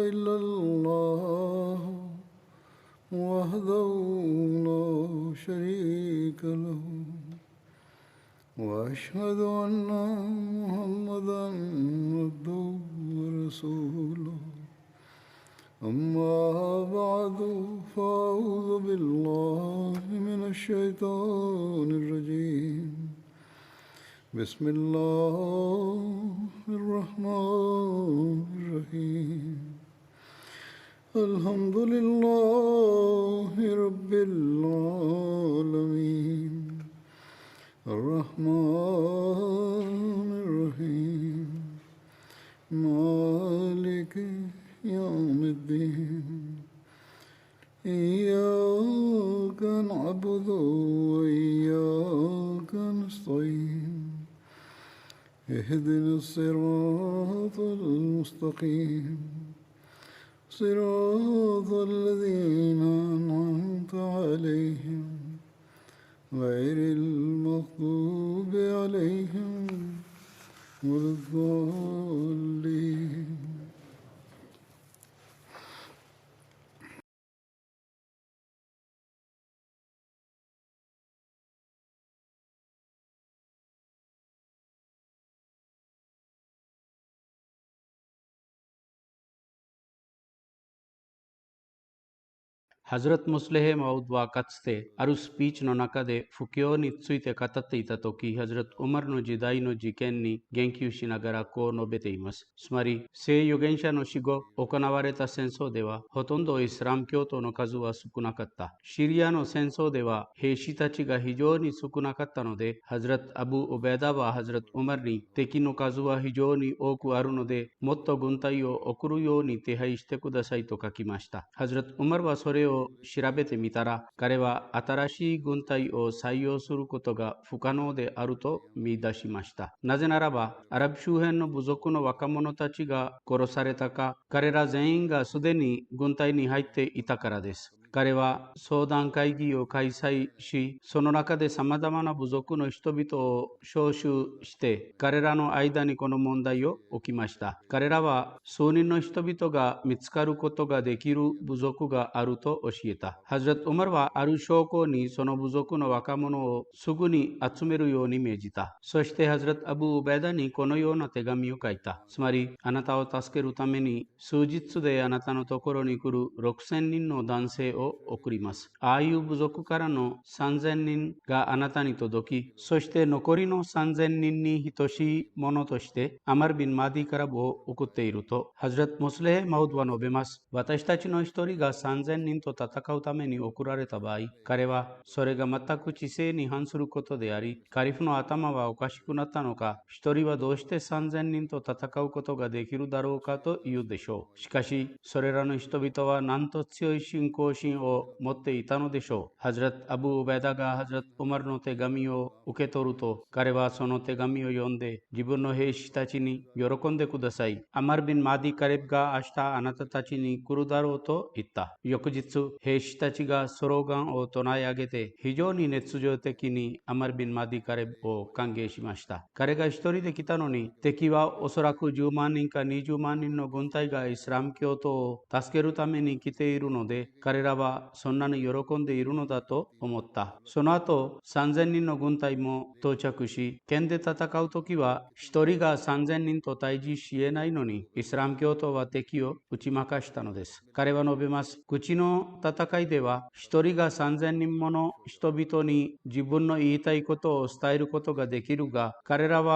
إلا الله وحده لا شريك له وأشهد أن محمدا عبده ورسوله أما بعد فأعوذ بالله من الشيطان الرجيم بسم الله الرحمن الرحيم الحمد لله رب العالمين الرحمن الرحيم مالك يوم الدين إياك نعبد وإياك نستعين اهدنا الصراط المستقيم صراط الذين أنعمت عليهم غير المغضوب عليهم ولا الضالين. ಹಜರತ್ ಮುಸ್ಲೆಹೆ ಮೌದ್ ವಾಕತ್ಸ್ತೆ ಅರು ಸ್ಪೀಚ್ ನೊ ನಕದೆ ಫುಕಿಯೋ ನಿತ್ಸುಯಿತೆ ಕತತ್ತೆ ಇತ ತೊಕಿ ಹಜರತ್ ಉಮರ್ ನೊ ಜಿದಾಯಿ ನೊ ಜಿಕೆನ್ನಿ ಗೆಂಕಿಯುಶಿ ನಗರ ಕೋ ನೊಬೆತೆಯಿಮಸ್ ಸ್ಮರಿ ಸೇ ಯುಗೆಂಶ ನೊ ಶಿಗೊ ಒಕೊನವರೆತ ಸೆನ್ಸೋ ದೇವ ಹೊತೊಂದೋ ಇಸ್ರಾಮ್ ಕ್ಯೋತೋ ನೊ ಕಜುವ ಸುಕುನಕತ್ತ ಶಿರಿಯಾ ನೊ ಸೆನ್ಸೋ ದೇವ ಹೇಶಿತಚಿಗ ಹಿಜೋನಿ ಸುಕುನಕತ್ತನೊದೆ ಹಜರತ್ ಅಬು ಉಬೇದಾ ವ ಹಜರತ್ ಉಮರ್ನಿ ತೆಕಿ ನೊ ಕಜುವ ಹಿಜೋನಿ ಓಕು ಅರುನೊದೆ ಮೊತ್ತೊ ಗುಂತೈಯೋ ಒಕುರುಯೋನಿ ತೆಹ ಇಷ್ಟೆಕುದ ಸೈತೊ ಕಕಿಮಾಷ್ಟ ಹಜರತ್ ಉಮರ್ ವ ಸೊರೆಯೋ ಶಿರಾಬೆತೆ ಮಿತರ ಕರೆವ ಅತರಾಶಿ ಗುಂತೈ ಓ ಸೈಯೋ ಸುರು ಕೊತೊಗ ಫುಕನೋದೆ ಅರುತೋ ಮೀದಾಶಿ ಮಾಷ್ಟ ನಜೆನರಬ ಅರಬ್ ಶೂಹೆನ್ನು ಬುಜೊಕುನ ವಕಮೊನೊತಚಿಗ ಕೊರೊಸರೆತಕ ಕರೆರ ಜೈಂಗ ಸುದೆನಿ ಗುಂತೈನಿ ಹೈತೆ ಇತಕರದೆಸ್ ಕರೆವ ಸೋದಾಂಕೈಗಿಯೋ ಕೈಸೈ ಶಿ ಸೊನೊನಕದೆ ಸಮದಮನ ಬುಜೊಕುನೊ ಇಷ್ಟೊಬಿತೋ ಶೋಶು ಶಿತೆ ಕರೆರನೊ ಐದಾನಿ ಕೊನೊ ಮೊಂದೈಯೋ ಒಕಿಮಾಷ್ಟ ಕರೆರವ ಸೋನಿನ್ನೊ ಇಷ್ಟೊಬಿತೊಗ ಮಿತ್ಸ್ಕರು ಕೊತೊಗ ದೆಕಿರು ಬುಜೊಕುಗ ಅರುತೋ ಒಶಿಯತ ಹಜರತ್ ಉಮರ್ ವ ಅರು ಶೋಕೋನಿ ಸೊನೊ ಬುಜೊಕುನೊ ವಕಮೊನೊ ಸುಗುನಿ ಅಚ್ಚುಮೆರು ಯೋನಿ ಮೇಜಿತ ಸೊಷ್ಟೆ ಹಜರತ್ ಅಬು ಉಬೇದನಿ ಕೊನೊಯೋನ ತೆಗಮಿಯೋ ಕೈತ ಸ್ಮರಿ ಅನತಾವ ತಸ್ಕೆರು ತಮೆನಿ ಸೂಜಿತ್ಸುದೆ ಅನತನೊ ತೊಕೊರೊನಿ ಕುರು ರೊಕ್ಸೆನ್ನಿನ್ನೊ ದಾನ್ಸೆ ಒಕುರಿಮಸ್ ಆಯು ಬುಜೊಕು ಕರನೊ ಸಾನ್ಜೆನ್ನಿನ್ ಗಾ ಅನತಾನಿತೊ ದೊಕಿ ಸೊಷ್ಟೆ ನೊಕೊರಿನೊ ಸಾನ್ಜೆನ್ನಿನ್ನಿ ಹಿತೋಶಿ ಮೊನೊತೊಷ್ಟೆ ಅಮರ್ ಬಿನ್ ಮಾದಿ ಕರಬೊ ಉಕುತ್ತೆ ಇರುತೋ ಹಜರತ್ ಮುಸ್ಲೆಹೆ ಮೌದ್ ವ ನೊಬೆಮಸ್ ವತಷ್ಟಚಿನೊ ಇಸ್ಟೋರಿಗ ಸಾನ್ಜೆನ್ನಿನ್ತೊ ತತಕೌತಮೆನಿ ಒಕುರರೆ ತಬಾಯಿ ಕರೆವ ಸೊರೆಗ ಮತ್ತಕು ಚಿಸೇನಿ ಹನ್ಸುರು ಕೊತೊ ದೇಯಾರಿ ಕರಿಫ್ನೊ ಆತಮವ ಒಕಾಶಿಕುನತ್ತನೊಕ ಇಸ್ಟೋರಿವ ದೋಷ್ಟೆ ಸಾನ್ಜೆನ್ನಿನ್ತೊ ತತಕೌ ಕೊತೊಗ ದೇಕಿರು ದರೋಕಾತೊ ಇಯು ದೇಶೋ ಶಿಕಾಶಿ ಸೊರೆರನೊ ಇಷ್ಟೊಬಿತವ ನಾಂತೊತ್ಸಿಯೊ ಶಿಂಕೋಶಿ ಓ ಮೊತ್ತೆ ಇತನೊ ದೇಶೋ ಹಜರತ್ ಅಬು ಉಬೇದಾಗ ಹಜರತ್ ಉಮರ್ ನೊತೆ ಗಮಿಯೋ ಉಕೆತೊರುತೋ ಕರೆವಾ ಸೊನೊತೆ ಗಮಿಯೋ ಯೊಂದೆ ಜಿಬುರ್ನೊ ಹೇಶಿತಚಿನಿ ಯೊರಕೊಂದೆ ಕುದಸೈ ಅಮರ್ ಬಿನ್ ಮಾದಿ ಕರೆಬ್ಗ ಅಷ್ಟ ಅನತತಚಿನಿ ಕುರುದಾರೋತೋ ಇತ್ತ ಯೊಕುಜಿತ್ಸು ಹೇಶಿತಚಿಗ ಸೊರೋಗಾಂ ಓ ತೊನಾಯಾಗೆತೆ ಹಿಜೋನಿ ನೆತ್ಸುಜೋತೆ ಕಿನಿ ಅಮರ್ ಬಿನ್ ಮಾದಿ ಕರೆಬ್ ಓ ಕಂಗೇಶಿ ಮಾಷ್ಟ ಕರೆಗ ಇಷ್ಟೊರಿದೆ ಕಿತನೊನಿ ತೆಕಿವಾ ಒಸೊರಕು ಜೂಮಾನಿಂಕ ನೀ ಜೂಮಾನಿನ್ನೊ ಗುಂತೈಗ ಇಸ್ರಾಮ್ ಕ್ಯೋತೋ ತಸ್ಕೆರು ತಮೆನಿ ಕಿತೆ ಇರುನೊದೆ ಕರೆರವ ಸೊನ್ನನು ಯೊರಕೊಂದೆ ಇರುನೊದತೋ ಒಮೊತ್ತ ಸೊನಾತೋ ಸಾನ್ಜೆನ್ನಿನ್ನೊ ಗುಂತೈಮೊ ತೋಚಕುಶಿ ಕೆಂದೆ ತತಕೌತೊ ಕಿವ ಸ್ಟೋರಿಗ ಸಾನ್ಜೆನ್ನಿನ್ತೊ ತೈಜಿ ಶಿಯೇನೈನೊನಿ ಇಸ್ರಾಮ್ ಕ್ಯೋತೋ ವ ತೆಕಿಯೋ ಉಚಿಮಕಾಷ್ಟನೊದೆಸ್ ಕರೆವನೊ ಬೆಮಸ್ ಕುಚಿನೋ ತತಕೈ ದೇವ ಸ್ಟೋರಿಗ ಸಾನ್ಜೆನ್ನಿಮ್ಮೊನೊ ಇಷ್ಟೊಬಿತೋನಿ ಜಿಬುನ್ನೊ ಈತೈ ಕೊತೊ ಸ್ತಾಯಿರು ಕೊತೊಗ ದೆಕಿರುಗ ಕರೆರವ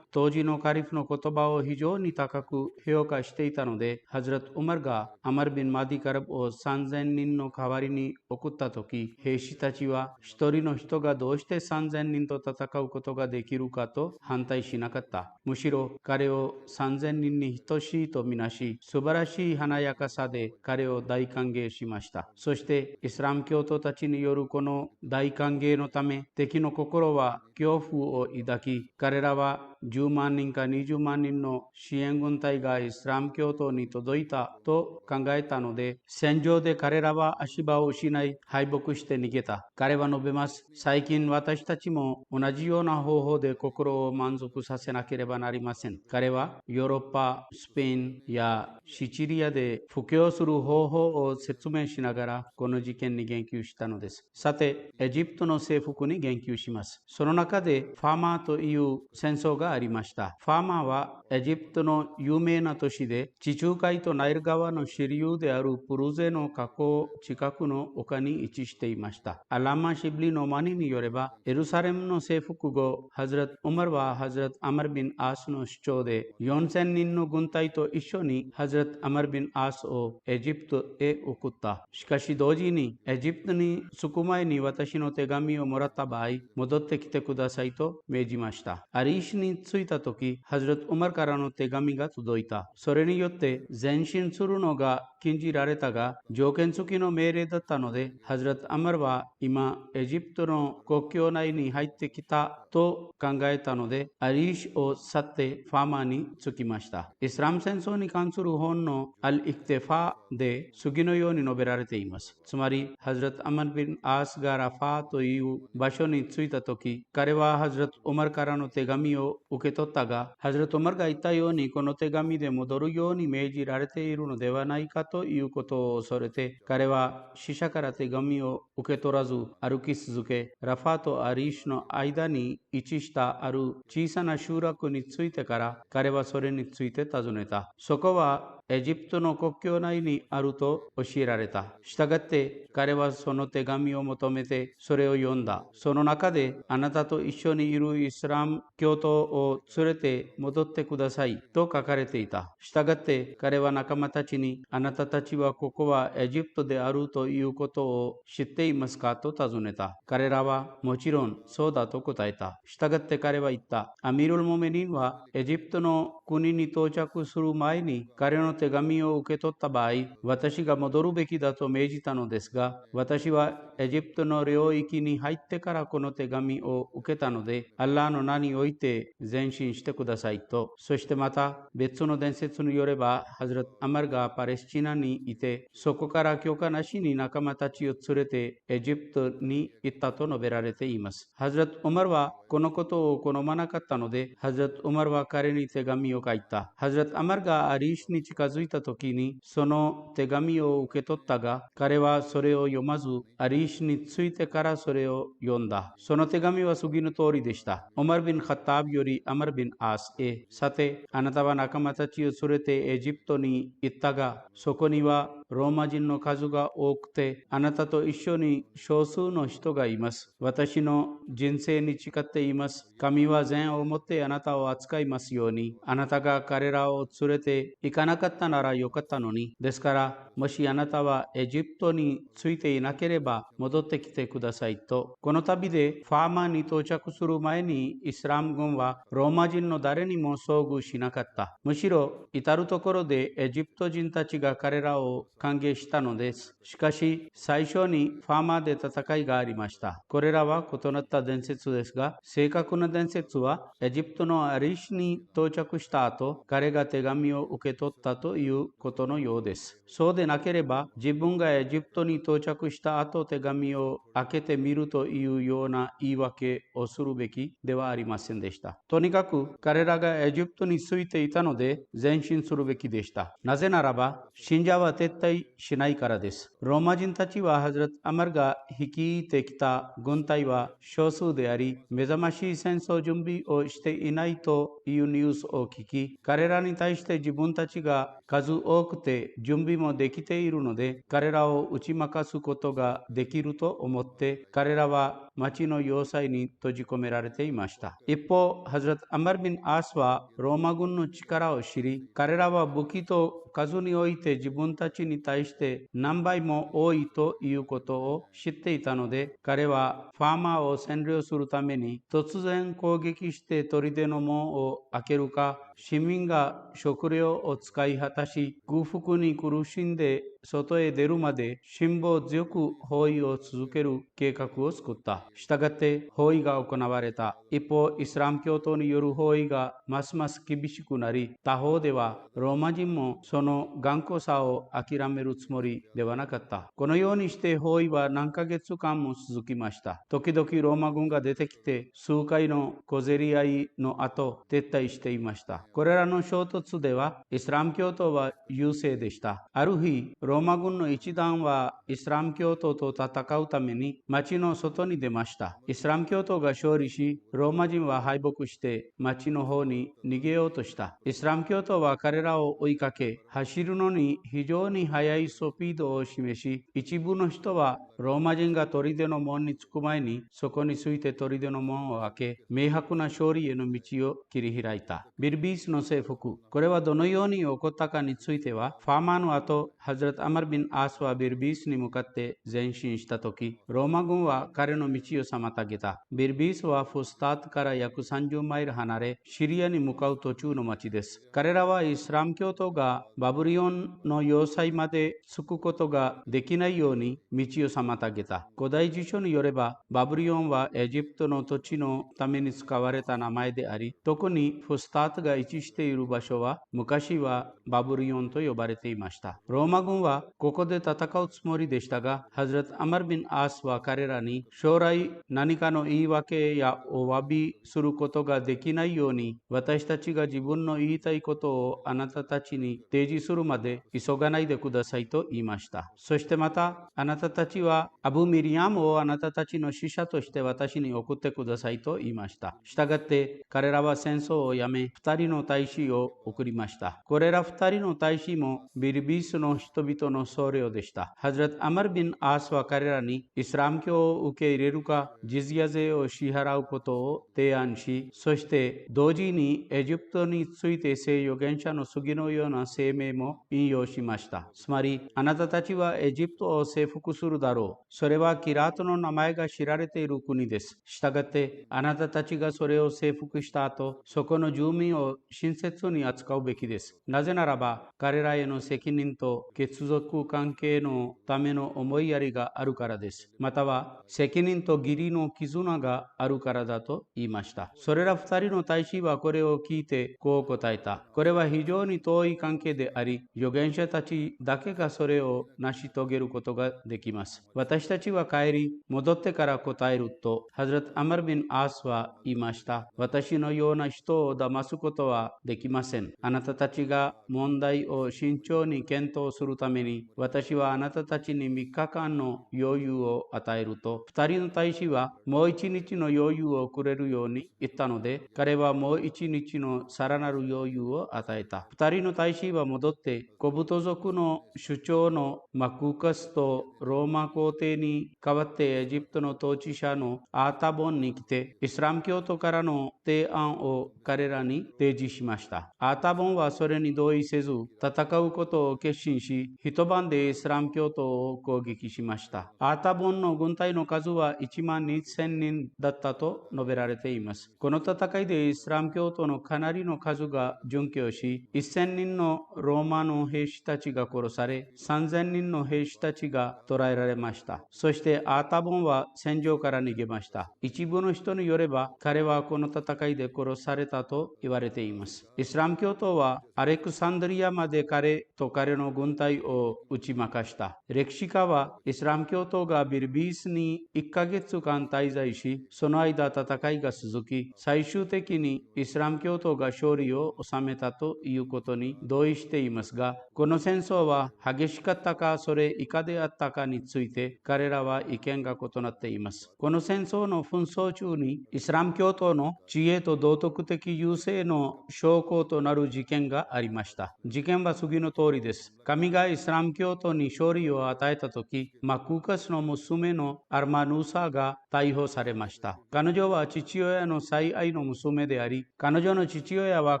ತೋಜಿನೊ ಕಾರಿಫ್ನೊ ಕೊತೊಬಾವೋ ಹಿಜೋನಿ ತಕಕು ಹೇಯೋಕ ಇಷ್ಟೈತನೊದೆ ಹಜರತ್ ಉಮರ್ಗ ಅಮರ್ ಬಿನ್ ಮಾದಿ ಕರಬ್ ಓ ಸಾನ್ಜೆನ್ನಿನ್ನೊ ಖವಾರಿನಿ ಒಕುತ್ತ ತೊಕಿ ಹೇಶಿತಚಿವ ಸ್ಟೋರಿನೊ ಹಿತೊಗ ದೋಷ್ಟೆ ಸಾನ್ಜೆನ್ನಿನ್ತೊ ತತಕೌ ಕೊತೊಗ ದೆಕಿರುಕಾತೊ ಹಂತೈ ಶಿನಕತ್ತ ಮುಶಿರೋ ಕರೆಯೋ ಸಾನ್ಜೆನ್ನಿನ್ನಿ ಹಿತೋಶಿ ತೊ ಮಿನಾಶಿ ಸುಬರಾಶಿ ಹನಾಯಕ ಸಾದೆ ಕರೆಯೋ ದೈಕಂಗೆ ಶಿಮಾಷ್ಟ ಸೊಷ್ಟೆ ಇಸ್ರಾಮ್ ಕ್ಯೋತೊ ತಚಿನಿ ಯೋರು ಕೊನೊ ದೈಕಂಗೆ ನೊ ತಮೆ ತೆಕಿನೊ ಕೊಕೊರೊವ ಕ್ಯೋಫು ಓ ಇದಕಿ ಕರೆರವ 10万人か20万人の支援軍隊がイスラム教徒に届いたと考えたので、戦場で彼らは足場を失い敗北して逃げた。彼は述べます。最近私たちも同じような方法で心を満足させなければなりません。彼はヨーロッパ、スペインやシチリアで布教する方法を説明しながらこの事件に言及したのです。さて、エジプトの征服に言及します。その中でファーマーという戦争がありました。ファーマーはエジプトの有名な都市で、地中海とナイル川の支流であるプルゼの河口近くの丘に位置していました。アラマ・シブリのマニによれば、エルサレムの征服後、ハズラット・ウマルはハズラット・アマル・ビン・アースの主張で、4000人の軍隊と一緒にハズラット・アマル・ビン・アースをエジプトへ送った。しかし同時に、エジプトに着く前に私の手紙をもらった場合、戻ってきてくださいと命じました。アリーシに着いた時、ハズラット・ウマルからの手紙が届いた。それによって前進するのが禁じられたが、条件付きの命令だったので、ハズラット・アマルは今、エジプトの国境内に入ってきたと考えたので、アリーシを去ってファーマーに着きました。イスラム戦争に関する本のアル・イクテファーで次のように述べられています。つまり、ハズラット・アマル・ビン・アースがラファーという場所に着いたとき、彼はハズラット・ウマルからの手紙を受け取ったが、ハズラット・ウマルが言ったようにこの手紙で戻るように命じられているのではないかということを恐れて、彼は死者から手紙を受け取らず歩き続け、ラファーとアリーシュの間に位置したある小さな集落についてから彼はそれについて尋ねた。そこはエジプトの国境内にあると教えられた。したがって彼はその手紙を求めてそれを読んだ。その中であなたと一緒にいるイスラム教徒を連れて戻ってくださいと書かれていた。したがって彼は仲間たちに、あなたたちはここはエジプトであるということを知っていますかと尋ねた。彼らはもちろんそうだと答えた。したがって彼は言った。アミル・モメニンはエジプトの国に到着する前に彼の手紙を受け取った場合、私が戻るべきだと命じたのですが、私はエジプトの領域に入ってからこの手紙を受けたので、アッラーの名において前進してくださいと。そしてまた別の伝説によれば、ハズラット・アマルがパレスチナにいて、そこから許可なしに仲間たちを連れてエジプトに行ったと述べられています。ハズラット・ウマルはこのことを好まなかったので、ハズラット・ウマルは彼に手紙を書いた。ハズラット・アマルがアリーシュに近づいた時にその手紙を受け取ったが、彼はそれを読まず、アリーシュに着いてからそれを読んだ。その手紙は次の通りでした。オマル・ビン・カッターブよりアマル・ビン・アースへ、さて、あなたは仲間たちを連れてエジプトに行ったが、そこにはローマ人の数が多くて、あなたと一緒に少数の人がいます。私の人生に誓っています。神は善をもってあなたを扱いますように。あなたが彼らを連れて行かなかったならよかったのに。ですから、もしあなたはエジプトについていなければ戻ってきてくださいと。この旅でファーマーに到着する前にイスラム軍はローマ人の誰にも遭遇しなかった。むしろ至るところでエジプト人たちが彼らを歓迎したのです。しかし最初にファーマーで戦いがありました。これらは異なった伝説ですが、正確な伝説はエジプトのアリシに到着した後、彼が手紙を受け取ったということのようです。そうでなければ、自分がエジプトに到着した後手紙を開けてみるというような言い訳をするべきではありませんでした。とにかく彼らがエジプトについていたので前進するべきでした。なぜならば、信者は撤退しないからです。ローマ人たちはハズラット・アマルが率いてきた軍隊は少数であり、目覚ましい戦争準備をしていないというニュースを聞き、彼らに対して自分たちが数多くて準備もできているので、彼らを打ち負かすことができると思って、彼らは町の要塞に閉じ込められていました。一方、ハズラット・アマル・ビン・アースはローマ軍の力を知り、彼らは武器と数において自分たちに対して何倍も多いということを知っていたので、彼はファーマーを占領するために突然攻撃して砦の門を開けるか、市民が食料を使い果たし空腹に苦しんで外へ出るまで辛抱強く包囲を続ける計画を作った。したがって包囲が行われた。一方、イスラム教徒による包囲がますます厳しくなり、他方ではローマ人もその頑固さを諦めるつもりではなかった。このようにして包囲は何ヶ月間も続きました。時々ローマ軍が出てきて数回の小競り合いの後撤退していました。これらの衝突ではイスラム教徒は優勢でした。ある日、ローマ軍の一団はイスラム教徒と戦うために町の外に出ました。イスラム教徒が勝利し、ローマ人は敗北して町の方に逃げようとした。イスラム教徒は彼らを追いかけ、走るのに非常に速いスピードを示し、一部の人はローマ人が砦の門に着く前にそこについて砦の門を開け、明白な勝利への道を切り開いた。ビルビースの征服。これはどのように起こったかについては、ファーマーの後、ハズラト・アマル・ビン・アースはビルビースに向かって前進したとき、ローマ軍は彼の道を妨げた。ビルビースはフスタートから約30マイル離れ、シリアに向かう途中の町です。彼らはイスラム教徒がバブリオンの要塞まで着くことができないように道を妨げた。古代辞書によれば、バブリオンはエジプトの土地のために使われた名前であり、特にフスタートが位置している場所は昔はバブリオンと呼ばれていました。ローマ軍はここで戦うつもりでしたが、ハズラト・アマル・ビン・アースは彼らに将来何かの言い訳やお詫びすることができないように、私たちが自分の言いたいことをあなたたちに提示するまで急がないでくださいと言いました。そしてまた、あなたたちはアブ・ミリアムをあなたたちの使者として私に送ってくださいと言いました。したがって彼らは戦争をやめ、2人の大使を送りました。これら2人の大使もビルビースの人々の僧侶でした。ハズラト・アマル・ビン・アースは彼らにイスラム教を受け入れるかジズヤ税を支払うことを提案し、そして同時にエジプトについて聖預言者の次のような声明も引用しました。つまり、あなたたちはエジプトを征服するだろう。それはキラートの名前が知られている国です。したがって、あなたたちがそれを征服した後、そこの住民を親切に扱うべきです。なぜならば、彼らへの責任と血族関係のための思いやりがあるからです。または、責任と義理の絆があるからだと言いました。それら二人の大使はこれを聞いてこう答えた。これは非常に遠い関係であり、預言者たちだけがそれを成し遂げることができます。私たちは帰り、戻ってから答えると、ハズラト・アマル・ビン・アースは言いました。私のような人を騙すことはできません。あなたたちが問題を慎重に検討するために、私はあなたたちに3日間の余裕を与えると、2人の大使はもう1日の余裕をくれるように言ったので、彼はもう1日のさらなる余裕を与えた。2人の大使は戻って、コブト族の首長のマクーカスとローマ皇帝に代わってエジプトの統治者のアータボンに来て、イスラム教徒からの提案を彼らに提示しました。アータボンはそれに同意せず、戦うことを決心し、一晩でイスラム教徒を攻撃しました。アータボンの軍隊の数は1万2000人だったと述べられています。この戦いでイスラム教徒のかなりの数が殉教し、1000人のローマの兵士たちが殺され、3000人の兵士たちが捕らえられました。そしてアータボンは戦場から逃げました。一部の人によれば、彼はこの戦いで殺されたと言われています。イスラム教徒はアレクサンドリアまで彼と彼の軍隊を打ち負かした。歴史家はイスラム教徒がビルビースに1ヶ月間滞在し、その間戦いが続き、最終的にイスラム教徒が勝利を収めたということに同意していますが、この戦争は激しかったかそれ以下であったかについて彼らは意見が異なっています。この戦争の紛争中にイスラム教徒の知恵と道徳的優勢の証拠となる事件がありました。事件は次の通りです。神がイスラム教徒に勝利を与えたとき、マクーカスの娘のアルマヌーサが逮捕されました。彼女は父親の最愛の娘であり、彼女の父親は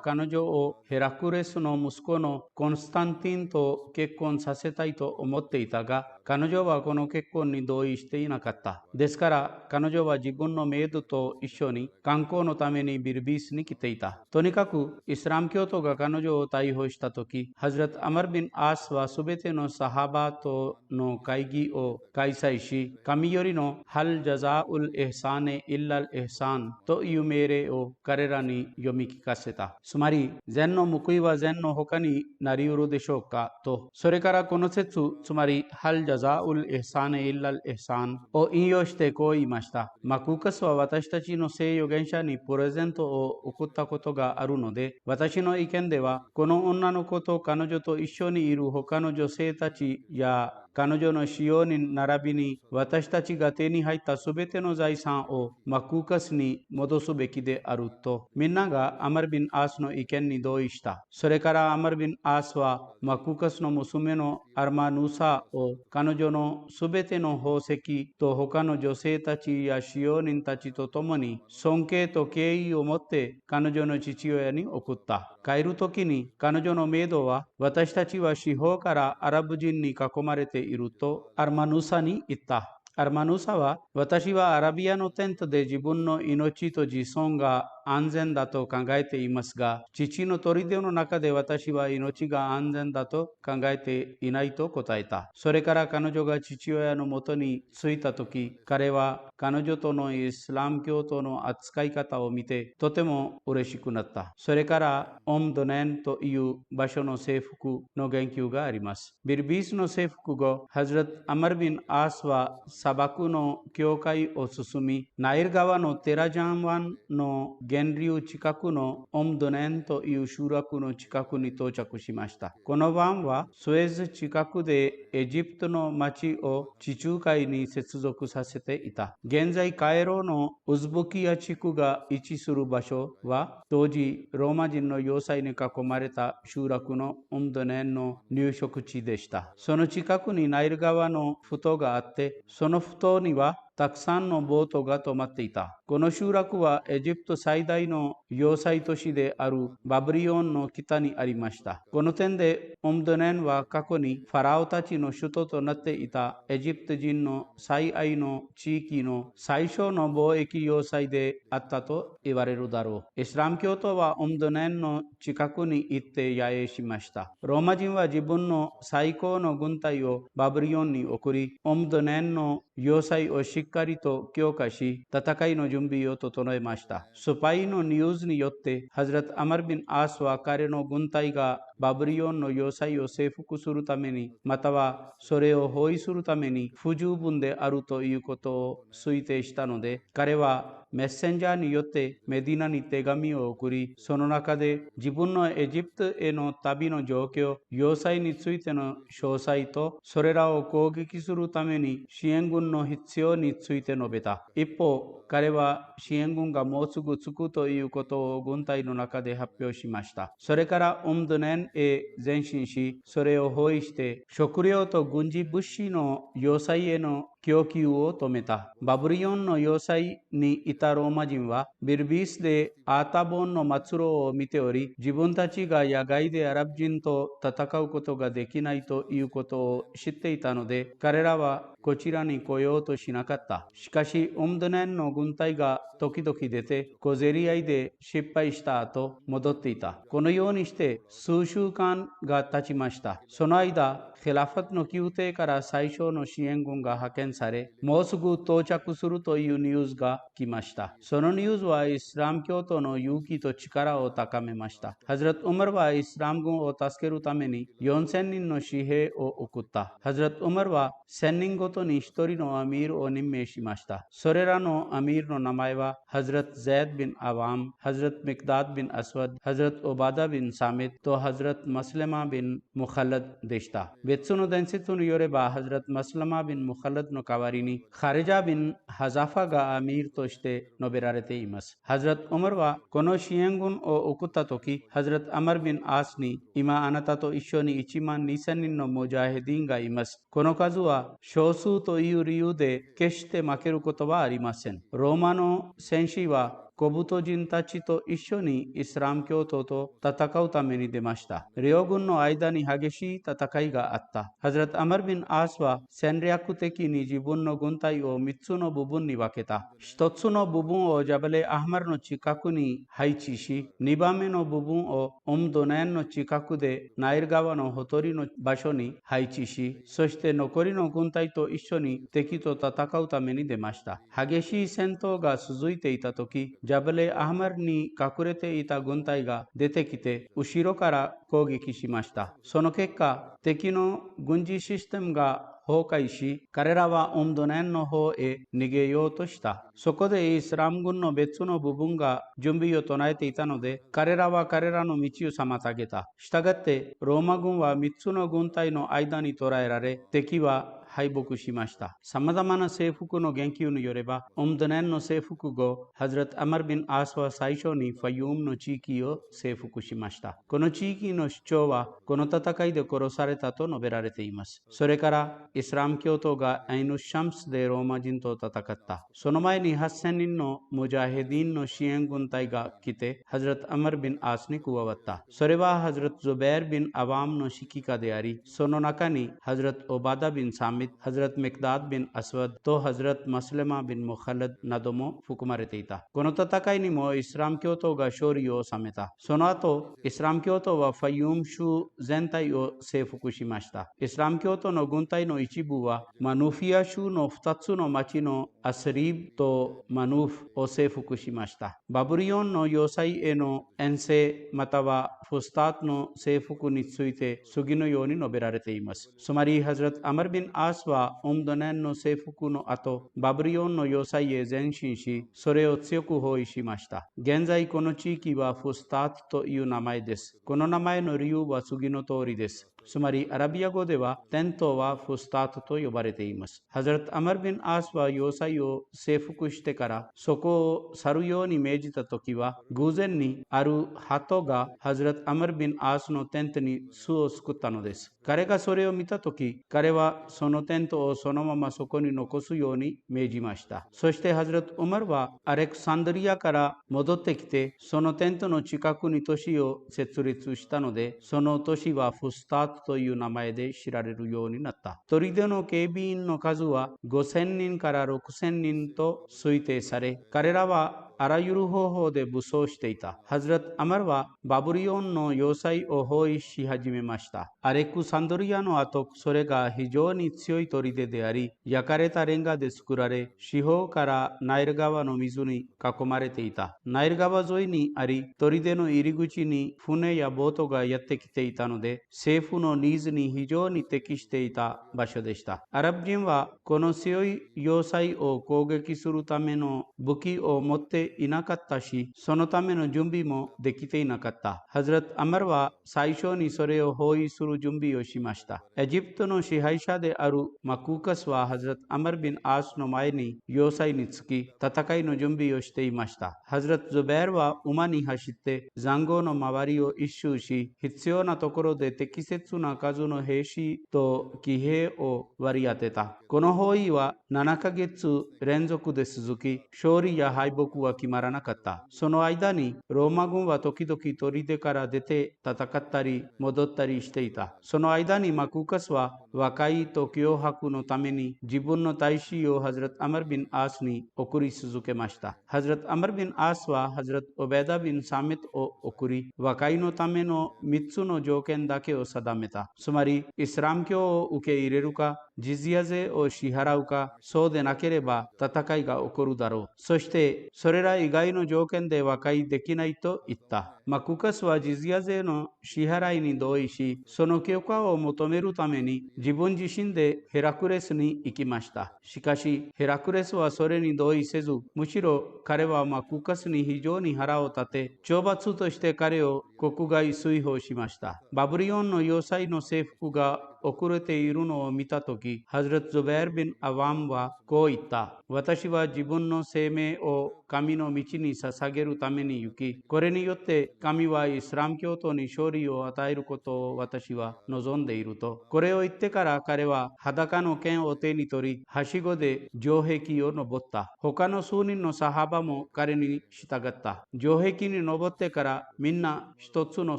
彼女をヘラクレスの息子のコンスタンティンと結婚させたいと思っていたが、彼女はこの結婚に同意していなかった。ですから彼女は自分のメイドと一緒に観光のためにビルビスに来ていた。とにかくイスラム教徒が彼女を逮捕したとき、ハズラト・アマル・ビン・アースはすべてのサハバとの会議を開催し、神よりのハル・ジャザウル・エッサーネ・イッラル・エッサーンという命令を彼らに読み聞かせた。つまり、善の報いは善の他になり得るでしょうかと、それからこの説、つまり、ハル・ジャザウル・エッサーネ・イッラル・エッサーンを引用してこう言いました。マクーカスは私たちの聖預言者にプレゼントを送ったことがあるので、私の意見では、この女の子と彼女と一緒にいる他の女性たちや彼女の使用に並びに私たちが手に入ったすべての財産をマクーカスに戻すべきであると、みんながアマルビン・アースの意見に同意した。それからアマルビン・アースはマクーカスの娘のアルマヌーサを彼女のすべての宝石と他の女性たちや使用人たちと共に尊敬と敬意を持って彼女の父親に送った。帰るときに彼女のメイドは私たちは四方からアラブ人に囲まれているとアルマヌーサに言った。アルマヌーサは私はアラビアのテントで自分の命と自尊が安全だと考えていますが、父の砦の中で私は命が安全だと考えていないと答えた。それから彼女が父親のもとに着いたとき、彼は彼女とのイスラム教徒の扱い方を見てとても嬉しくなった。それからオムドネンという場所の征服の言及があります。ビルビースの征服後、ハズラト・アマルビン・アースは砂漠の境界を進み、ナイル川のテラジャン湾の源流近くのオムドネンという集落の近くに到着しました。この湾はスエズ近くでエジプトの町を地中海に接続させていた。現在カイロのウズブキヤ地区が位置する場所は当時ローマ人の要塞に囲まれた集落のオムドネンの入植地でした。その近くにナイル川の埠頭があって、その埠頭にはたくさんのボートが止まっていた。この集落はエジプト最大の要塞都市であるバブリオンの北にありました。この点でオムドネンは過去にファラオたちの首都となっていたエジプト人の最愛の地域の最初の貿易要塞であったと言われるだろう。イスラム教徒はオムドネンの近くに行って野営しました。ローマ人は自分の最高の軍隊をバブリオンに送り、オムドネンの要塞をしっかりと強化し、戦いの準備を整えました。スパイのニュースによって、ハズラト・アマルビン・アースは彼の軍隊がバブリオンの要塞を征服するために、またはそれを包囲するために不十分であるということを推定したので、彼はメッセンジャーによってメディナに手紙を送り、その中で自分のエジプトへの旅の状況、要塞についての詳細と、それらを攻撃するために支援軍の必要について述べた。一方、彼は支援軍がもうすぐ着くということを軍隊の中で発表しました。それからオムドネンへ前進し、それを包囲して食料と軍事物資の要塞への供給を止めた。バブリオンの要塞にいたローマ人はビルビースでアータボンの末路を見ており、自分たちが野外でアラブ人と戦うことができないということを知っていたので、彼らはこちらに来ようとしなかった。しかし、オムドネンの軍隊が時々出て、小競り合いで失敗した後、戻っていた。このようにして数週間が経ちました。その間、ヒラファトの宮廷から最初の支援軍が派遣され、もうすぐ到着するというニュースが来ました。そのニュースはイスラム教徒の勇気と力を高めました。ハズラト・ウマルはイスラム軍を助けるために4000人の紙幣を送った。ハズラト・ウマルは1000人ごとに1人のアミールを任命しました。それらのアミールの名前は、ハズラト・ゼイド・ビン・アワム、ハズラト・ミクダード・ビン・アスワド、ハズラト・オバダ・ビン・サミットとハズラト・マスレマ・ビン・ムハラドでした。別の伝説によれば、ハズラト・マスレマ・ビン・ムハラドの代わりに、ハレジャ・ビン・ハザファがアミールとして述べられています。ハズラト・ウマルはこの支援軍を送ったとき、ハズラト・アマルビン・アースに、今あなたと一緒に12000人のムジャヘディンがいます。この数は少数という理由で決して負けることはありません。ローマの戦士は小太人たちと一緒にイスラム教徒と戦うために出ました。両軍の間に激しい戦いがあった。ハズラト・アマル・ビン・アースは戦略的に自分の軍隊を3つの部分に分けた。1つの部分をジャバレ・アハマルの近くに配置し、2番目の部分をドネンの近くでナイル川のほとりの場所に配置し、そして残りの軍隊と一緒に敵と戦うために出ました。激しい戦闘が続いていた時、ジャバレ・アハマルに隠れていた軍隊が出てきて、後ろから攻撃しました。その結果、敵の軍事システムが崩壊し、彼らはドネンの方へ逃げようとした。そこでイスラム軍の別の部分が準備を唱えていたので、彼らは彼らの道を妨げた。したがって、ローマ軍は3つの軍隊の間に捉えられ、敵は敗北しました。様々な征服の言及によれば、ドネンの征服後、ハズラト・アマル・ビン・アースは最初にファユームの地域を征服しました。この地域の主張は、この戦いで殺されたと述べられています。それから、イスラム教徒がアイヌ・シャムスでローマ人と戦った。その前に8000人のムジャヘディンの支援軍隊が来て、ハズラト・アマル・ビン・アースに加わった。それはハズラト・ズベール・ビン・アワムの指揮下であり、その中にハズラト・オバダ・ビン・サミット、ハズラト・ミクダード・ビン・アスワッドとハズラト・マスレマ・ビン・ムハラドなども含まれていた。この戦いにもイスラム教徒が勝利を収めた。その後、イスラム教徒はファユーム州全体を征服しました。イスラム教徒の軍隊の一部は、マヌフィア州の2つの町のアスリーブとマヌフを征服しました。バブリオンの要塞への遠征またはフスタートの征服について次のように述べられています。つまり、ハズラト・アマル・ビン・アースはドネンの征服の後、バブリオンの要塞へ前進し、それを強く包囲しました。現在この地域はフスタートという名前です。この名前の理由は次の通りです。つまりアラビア語ではテントはフスタートと呼ばれています。ハザラト・アマル・ビン・アースは要塞を征服してからそこを去るように命じたときは、偶然にある鳩がハザラト・アマル・ビン・アースのテントに巣を作ったのです。彼がそれを見たとき、彼はそのテントをそのままそこに残すように命じました。そしてハザラト・ウマルはアレクサンドリアから戻ってきて、そのテントの近くに都市を設立したので、その都市はフスタートという名前で知られるようになった。砦の警備員の数は5000人から6000人と推定され、彼らはあらゆる方法で武装していた。ハズラト・アマルはバブリオンの要塞を包囲し始めました。アレクサンドリアの後、それが非常に強い砦であり、焼かれたレンガで作られ、四方からナイル川の水に囲まれていた。ナイル川沿いにあり、砦の入り口に船やボートがやってきていたので、政府のニーズに非常に適していた場所でした。アラブ人はこの強い要塞を攻撃するための武器を持っていなかったし、そのための準備もできていなかった。ハズラト・アマルは最初にそれを包囲する準備をしました。エジプトの支配者であるマクーカスはハズラト・アマル・ビン・アースの前に要塞につき、戦いの準備をしていました。ハズラト・ズベールは馬に走って塹壕の周りを一周し、必要なところで適切な数の兵士と騎兵を割り当てた。この包囲は7ヶ月連続で続き、勝利や敗北は決まらなかった。その間にローマ軍は時々砦から出て戦ったり戻ったりしていた。その間にマクーカスは和解と脅迫のために自分の大使をハズラト・アマル・ビン・アースに送り続けました。ハズラト・アマル・ビン・アースはハズラト・オベダ・ビン・サミットを送り、和解のための3つの条件だけを定めた。つまり、イスラム教を受け入れるか、ジズヤ税を支払うか、そうでなければ戦いが起こるだろう。そして、それら以外の条件で和解できないと言った。マクカスはジズヤ税の支払いに同意し、その許可を求めるために自分自身でヘラクレスに行きました。しかし、ヘラクレスはそれに同意せず、むしろ彼はマクカスに非常に腹を立て、懲罰として彼を国外追放しました。バブリオンの要塞の征服が遅れているのを見たとき、ハズラト・ズベール・ビン・アワムはこう言った。私は自分の生命を神の道に捧げるために行き、これによって神はイスラム教徒に勝利を与えることを私は望んでいると。これを言ってから彼は裸の剣を手に取り、はしごで城壁を登った。他の数人のサハバも彼に従った。城壁に登ってからみんな一つの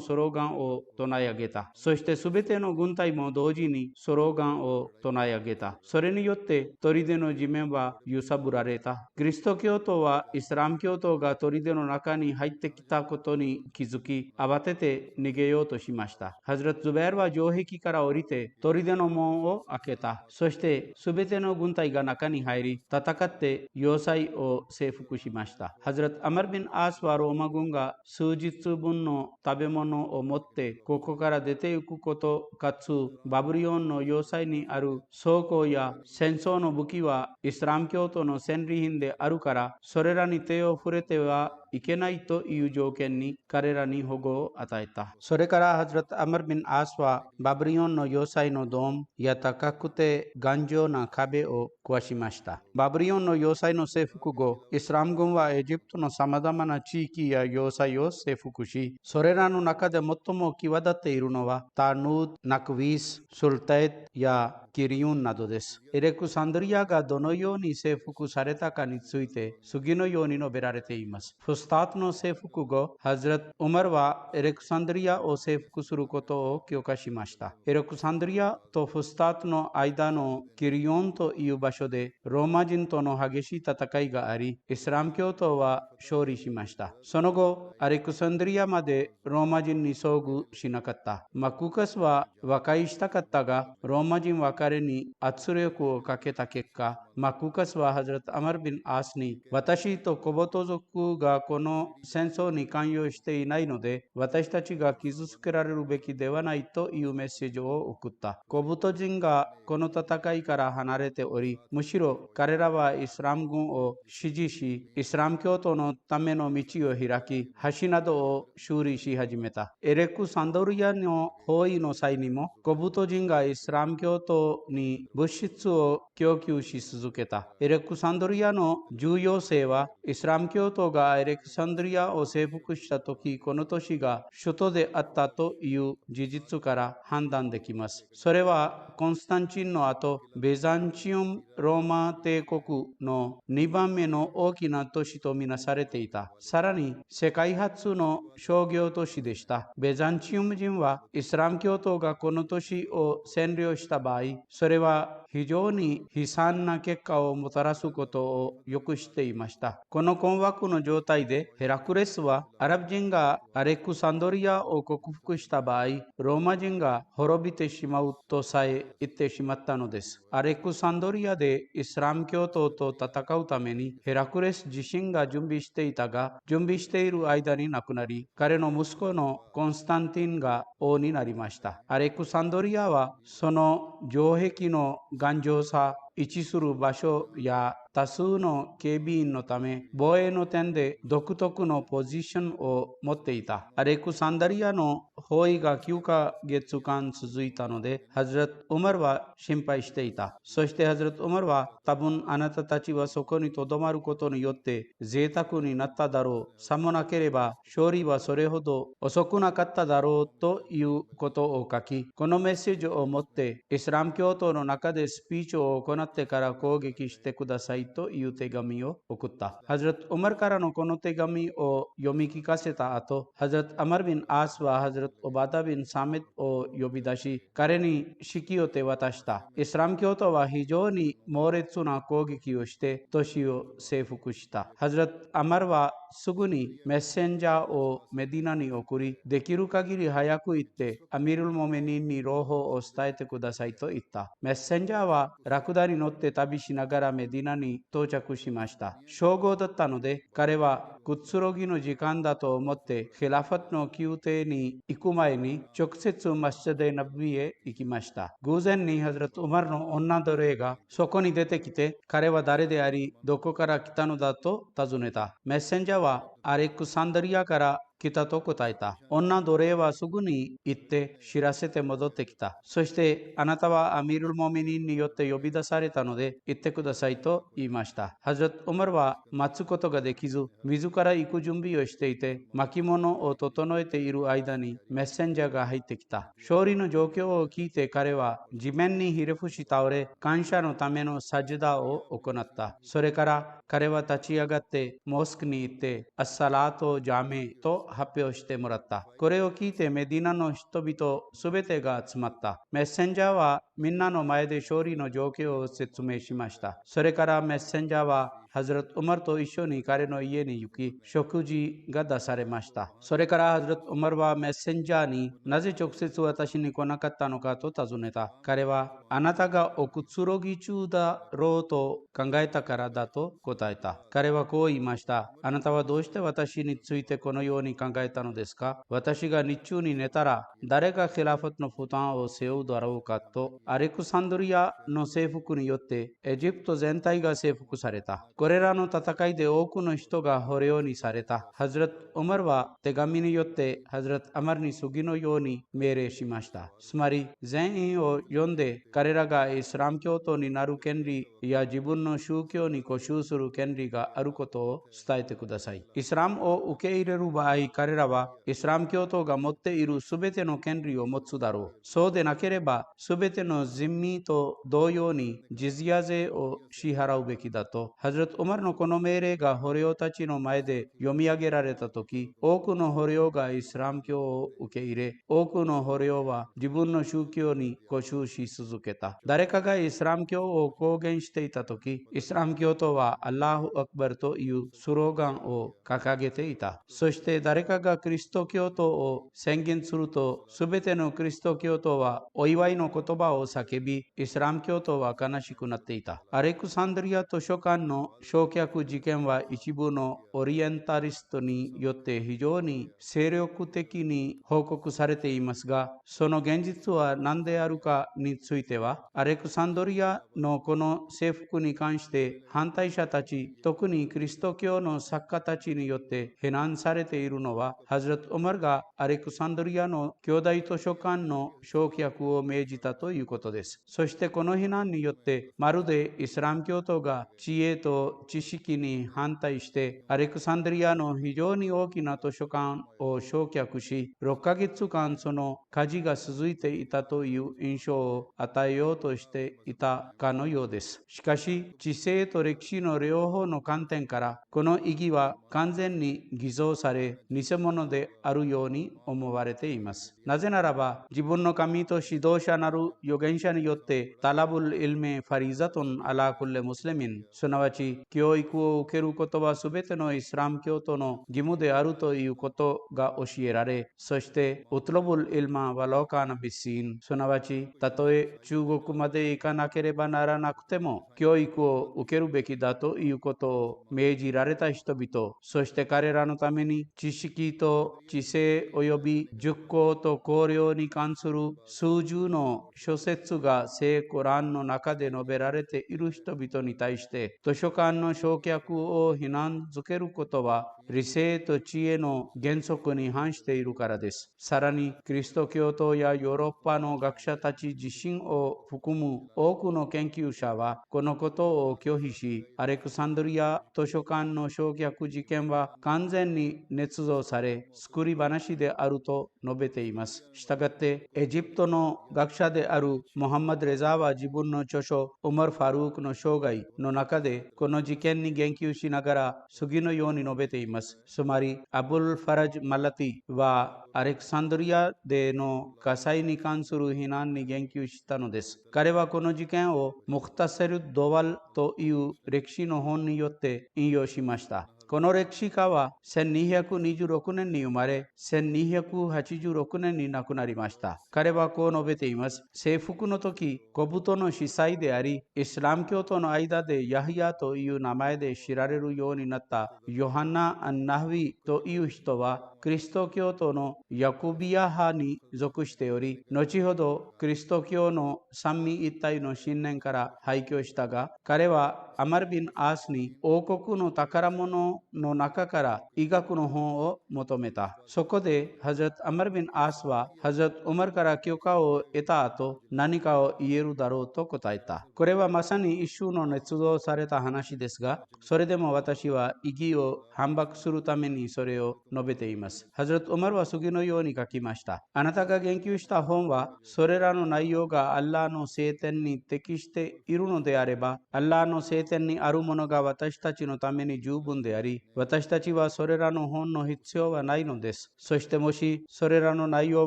スローガンを唱え上げた。そしてすべての軍隊も同時にスローガンを唱え上げた。それによって砦の地面は揺さぶられた。キリスト教徒はイスラム教徒が砦の中に入ってきたことに気づき、慌てて逃げようとしました。ハズラツ・ズベールは城壁から降りて砦の門を開けた。そしてすべての軍隊が中に入り、戦って要塞を征服しました。ハズラツ・アマル・ビン・アースはローマ軍が数日分の食べ物を持ってここから出ていくことかつ、バブリオンの要塞にある装甲や戦争の武器はイスラム教徒の戦利品であるから、それらに手を触れてはいけないという条件に彼らに保護を与えた。それからハズラト・アマル・ビン・アースはバブリオンの要塞のドームや高くて頑丈な壁を壊しました。バブリオンの要塞の征服後、イスラム軍はエジプトのさまざまな地域や要塞を征服し、それらの中で最も際立っているのはタヌード、ナクビス、スルタエトやキリユンなどです。エレクサンドリアがどのように征服されたかについて次のように述べられています。フスタートの征服後、ハズラト・ウマルはエレクサンドリアを征服することを許可しました。エレクサンドリアとフスタートの間のキリヨンという場所でローマ人との激しい戦いがあり、イスラム教徒は勝利しました。その後、アレクサンドリアまでローマ人に遭遇しなかった。マクカスは和解したかったが、ローマ人は彼に圧力をかけた結果、マクカスはハズラト・アマル・ビン・アースに、私とコボト族がこの戦争に関与していないので、私たちが傷つけられるべきではないというメッセージを送った。コボト人がこの戦いから離れており、むしろ彼らはイスラム軍を支持し、イスラム教徒のための道を開き、橋などを修理し始めた。エレクサンドリアの包囲の際にも、コブト人がイスラム教徒に物質を供給し続けた。エレクサンドリアの重要性は、イスラム教徒がエレクサンドリアを征服したとき、この都市が首都であったという事実から判断できます。それはコンスタンチンの後、ベザンチウム・ローマ帝国の2番目の大きな都市とみなされていた。さらに世界初の商業都市でした。ベザンチウム人はイスラム教徒がこの都市を占領した場合、それは非常に悲惨な結果をもたらすことをよく知っていました。この困惑の状態でヘラクレスはアラブ人がアレクサンドリアを克服した場合、ローマ人が滅びてしまうとさえ言ってしまったのです。アレクサンドリアでイスラム教徒と戦うためにヘラクレス自身が準備していたが、準備している間に亡くなり、彼の息子のコンスタンティンが王になりました。アレクサンドリアはその城壁の頑丈さ、位置する場所や多数の警備員のため防衛の点で独特のポジションを持っていた。アレクサンダリアの包囲が9ヶ月間続いたので、ハズラト・ウマルは心配していた。そしてハズラト・ウマルは、多分あなたたちはそこに留まることによって贅沢になっただろう。さもなければ勝利はそれほど遅くなかっただろうということを書き、このメッセージを持ってイスラム教徒の中でスピーチを行ってから攻撃してくださいという手紙を送った。ハズラト・ウマルからのこの手紙を読み聞かせた後、ハズラト・アマル・ビン・アースはハズラト・オバダ・ビン・サミットを呼び出し、彼に指揮を手渡した。イスラム教徒は非常に猛烈な攻撃をして都市を征服した。ハズラト・アマルはすぐにメッセンジャーをメディナに送り、できる限り早く行ってアミル・モメニンに朗報を伝えてくださいと言った。メッセンジャーはラクダに乗って旅しながらメディナに到着しました。正午だったので、彼はくつろぎの時間だと思ってヒラファットの宮廷に行く前に直接マスジャデ・ナビへ行きました。偶然にハズラト・ウマルの女奴隷がそこに出てきて、彼は誰でありどこから来たのだと尋ねた。メッセンジャーはアレクサンドリアから来たと答えた。女奴隷はすぐに行って知らせて戻ってきた。そしてあなたはアミル・モミニンによって呼び出されたので行ってくださいと言いました。ハズラット・ウマルは待つことができず、自ら行く準備をしていて、巻物を整えている間にメッセンジャーが入ってきた。勝利の状況を聞いて彼は地面にひれ伏し倒れ、感謝のためのサジダを行った。それから彼は立ち上がってモスクに行って、アッサラート・ジャメと発表してもらった。これを聞いてメディナの人々すべてが集まった。メッセンジャーはみんなの前で勝利の状況を説明しました。それからメッセンジャーはハズラット・ウマルと一緒に彼の家に行き、食事が出されました。それからハズラット・ウマルはメッセンジャーになぜ直接私に来なかったのかと尋ねた。彼はあなたがおくつろぎ中だろうと考えたからだと答えた。彼はこう言いました。あなたはどうして私についてこのように考えたのですか？私が日中に寝たら誰がヒラファトの負担を背負うだろうかと、アレクサンドリアの征服によってエジプト全体が征服された。これらの戦いで多くの人が捕虜にされた。ハズラット・ウマルは手紙によってハズラット・アマルに次のように命令しました。つまり全員を読んで彼らがイスラム教徒になる権利や自分の宗教に固執する権利があることを伝えてください。イスラムを受け入れる場合、彼らはイスラム教徒が持っているすべての権利を持つだろう。そうでなければ、すべての人民と同様にジズヤ税を支払うべきだと。ハズラット・ウマルのこの命令が捕虜たちの前で読み上げられたとき、多くの捕虜がイスラム教を受け入れ、多くの捕虜は自分の宗教に固執し続けた。誰かがイスラム教を公言していたとき、イスラム教徒はアッラーフ・アクバルというスローガンを掲げていた。そして誰かがキリスト教徒を宣言すると、すべてのキリスト教徒はお祝いの言葉を叫び、イスラム教徒は悲しくなっていた。アレクサンドリア図書館の焼却事件は一部のオリエンタリストによって非常に精力的に報告されていますが、その現実は何であるかについては、アレクサンドリアのこの征服に関して反対者たち、特にキリスト教の作家たちによって非難されているのは、ハズラット・ウマルがアレクサンドリアの兄弟図書館の焼却を命じたということです。そしてこの非難によって、まるでイスラム教徒が知恵と知識に反対して、アレクサンドリアの非常に大きな図書館を焼却し、6ヶ月間その火事が続いていたという印象を与えようとしていたかのようです。しかし、知性と歴史の両方の観点から、この意義は完全に偽造され、偽物であるように思われています。なぜならば、自分の神と指導者なる預言者によって、タラブル・イルメ・ファリザトン・アラクル・ムスリミン、すなわち、教育を受けることはすべてのイスラム教徒の義務であるということが教えられ、そして、ウトロブル・イルマ・ワロカーナ・ビシン、すなわち、たとえ中国まで行かなければならなくても、教育を受けるべきだということを命じられた人々、そして彼らのために知識と知性及び熟考と考慮に関する数十の諸説が聖コランの中で述べられている人々に対して、図書館の焼却を非難づけることは、理性と知恵の原則に反しているからです。さらに、キリスト教徒やヨーロッパの学者たち自身を含む多くの研究者は、このことを拒否し、アレクサンドリア図書館の焼却事件は完全に捏造され、作り話であると述べています。したがって、エジプトの学者であるモハンマド・レザーは自分の著書、ウマル・ファルークの生涯の中で、この事件に言及しながら、次のように述べています。つまり、アブル・ファラジ・マラティは、アレクサンドリアでの火災に関する非難に言及したのです。彼はこの事件をムクタセル・ドワルという歴史の本によって引用しました。この歴史家は1226年に生まれ、1286年に亡くなりました。彼はこう述べています。征服の時、小人の司祭であり、イスラム教徒の間でヤヒヤという名前で知られるようになったヨハナ・アン・ナフィという人は、キリスト教徒のヤコビア派に属しており、後ほどキリスト教の三位一体の信念から廃墟したが、彼はアマルビン・アースに王国の宝物の中から医学の本を求めた。そこでハズラット・アマルビン・アースはハズラット・ウマルから許可を得た後、何かを言えるだろうと答えた。これはまさに一種の捏造された話ですが、それでも私は意義を反駁するためにそれを述べています。ハズラット・ウマルは次のように書きました。あなたが言及した本は、それらの内容がアッラーの聖典に適しているのであれば、アッラーの聖典にあるものが私たちのために十分であり、私たちはそれらの本の必要はないのです。そしてもしそれらの内容